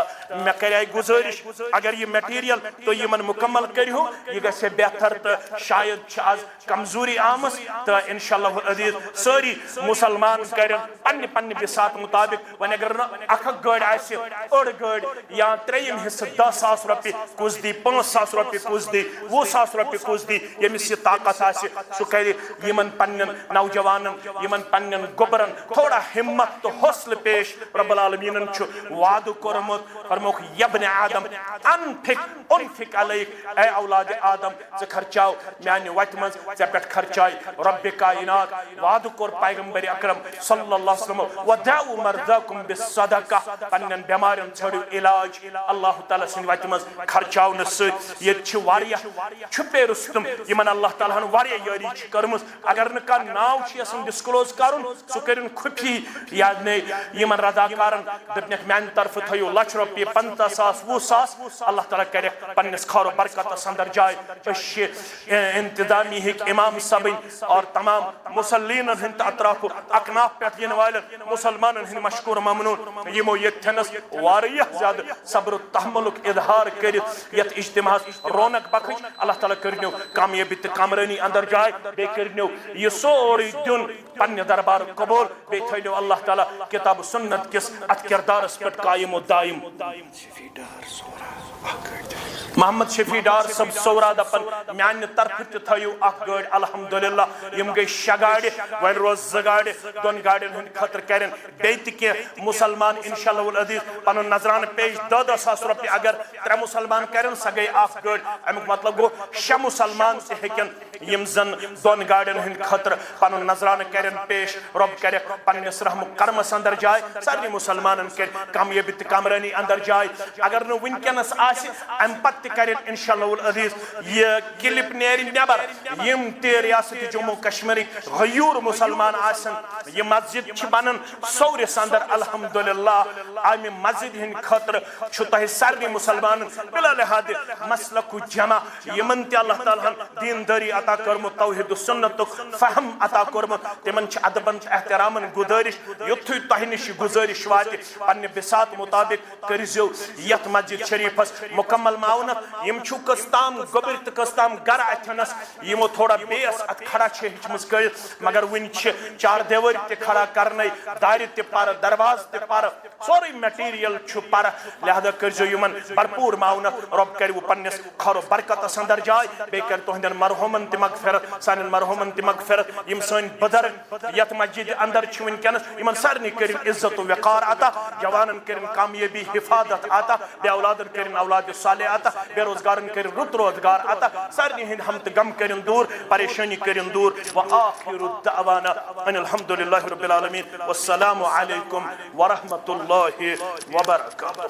میں کرے گزارش اگر یہ میٹیریل تو یمن مکمل کریو یہ گژھِ بہتر تہ شاید چھ آز کمزوری آمس تہ انشاءاللہ العزیز ساری مسلمان کرن پنہ بسات مطابق ون اگر اخ گاڑی آسہ اوڑ گاڑی یا 3 حصہ 10,000 رۄپیہِ کُس دی 5,000 رۄپیہِ کُس دی 20,000 رۄپیہِ کُس دی ییٚمِس یہِ طاقت آسہِ سُہ کرِ یمن پنن نوجوانن یمن پنن گوبرن تھوڑا ہمت تو حوصلہ پیش رب العالمین چھ وعدہ کورمت فرموک یبن آدم انفق علیک اے اولاد آدم ژٕ خرچاو میانہ وتہ مز ژے پٮ۪ٹھ خرچائی رب کائنات وعدہ کور پیغمبر اکرم صلی اللہ علیہ وسلم ودعوا مرضاکم بالصدقہ پنن بیمارن ژھڑو علاج اللہ تعالی سن وتہ مز خرچاون ست یہ چھ واریاہ چھپے رستم یمن اللہ تعالی ہن واریاہ یاری چھ کرمس اگر نہ کا ناو چھ یسن ڈسکلوز کرن سہ کرن کھپی یاد نے یمن رضاکارن دپنک میان طرف تھیو 1,00,000 رۄپیہِ 50,000 20,000 اللہ تعالی کرے پنس خیر و برکت اندر جائے انتظامی ہک امام صبی اور تمام مسلین ہند اطراف اکناف پہ ین والن مسلمانن ہند مشکور ممنون یمو یتھنس واریاہ زیادہ صبر و تحملک اظہار کرت یت اجتماع رونق بخش اللہ تعالی کرنو کامیابی تہ کامرانی اندر جائے بے کرنو یہ سوری دن پنہ دربار قبول بے تھینو اللہ تعالی کتاب سنت کس ات کردارس پہ قائم و دائم محمد شفیع ڈار صب سورا دپن میانہ طرف تہ تھیو اخ گاڑی الحمدللہ یم گئی 6 گاڑی ون روز 2 گاڑی 2 گاڑین ہند خطر کرن بے تہ کی مسلمان انشاءاللہ العزیز پنن نظرانہ پیش 10,000 رۄپیہِ اگر 3 مسلمان کرن سہ گئی اخ گاڑی امیک مطلب گو 6 مسلمان تہ ہیکن یم زن 2 گاڑین ہند خطر پنن نظرانہ کرن پیش رب کرے پنس رحم کرمس اندر جائے سارے مسلمانن کر کامیابی تہ کامرانی اندر جائے اگر نہ ونکس آسہ ام پتہ کرن انشاءاللہ العزیز یہ کلپ نیرِ نبر یم تہ ریاست جموں کشمیر غیور مسلمان آسن یہ مسجد چھ بنن سورس اندر الحمدللہ امہ مسجد ہند خطر چھ تہ سارے مسلمان بلا لحاظ مسلک جمع یمن تہ اللہ تعالی ہن دینداری عطا کرمت توحید و سنت فہم عطا کرمت تمن چھ ادبن احترامن گزارش یتھے تہ نش گزارش وات پنہ بسات مطابق کرزو یت مسجد شریفس مکمل معاونت یم چھو کستام گوبر تہ کستام گر اتھنس یمو تھوڑا بیس ات کھڑا چھ ہچمس کرت مگر ون چھ 4 دیوار تہ کھڑا کرنے دار تہ پر دروازہ تہ پر سوری میٹیریل چھ پر لہذا کرزو یمن بھرپور معاونت رب کرو پنس خیر و برکت اندر جائے بے کر تہندن مرحومن تہ مغفرت سان مرحومن تہ مغفرت یم سن بزرگ یت مسجد اندر چھ ونکس یمن سارنی کرن عزت و وقار عطا جوانن کرن کامیابی حفاظت عطا بے اولادن کرن اولاد صالح عطا بے روزگارن کرن رت روزگار عطا سارنی ہند ہم تہ غم کرن دور پریشانی کرن دور وآخر الدعوانا ان الحمد للہ رب العالمین والسلام علیکم ورحمۃ اللہ وبرکاتہ.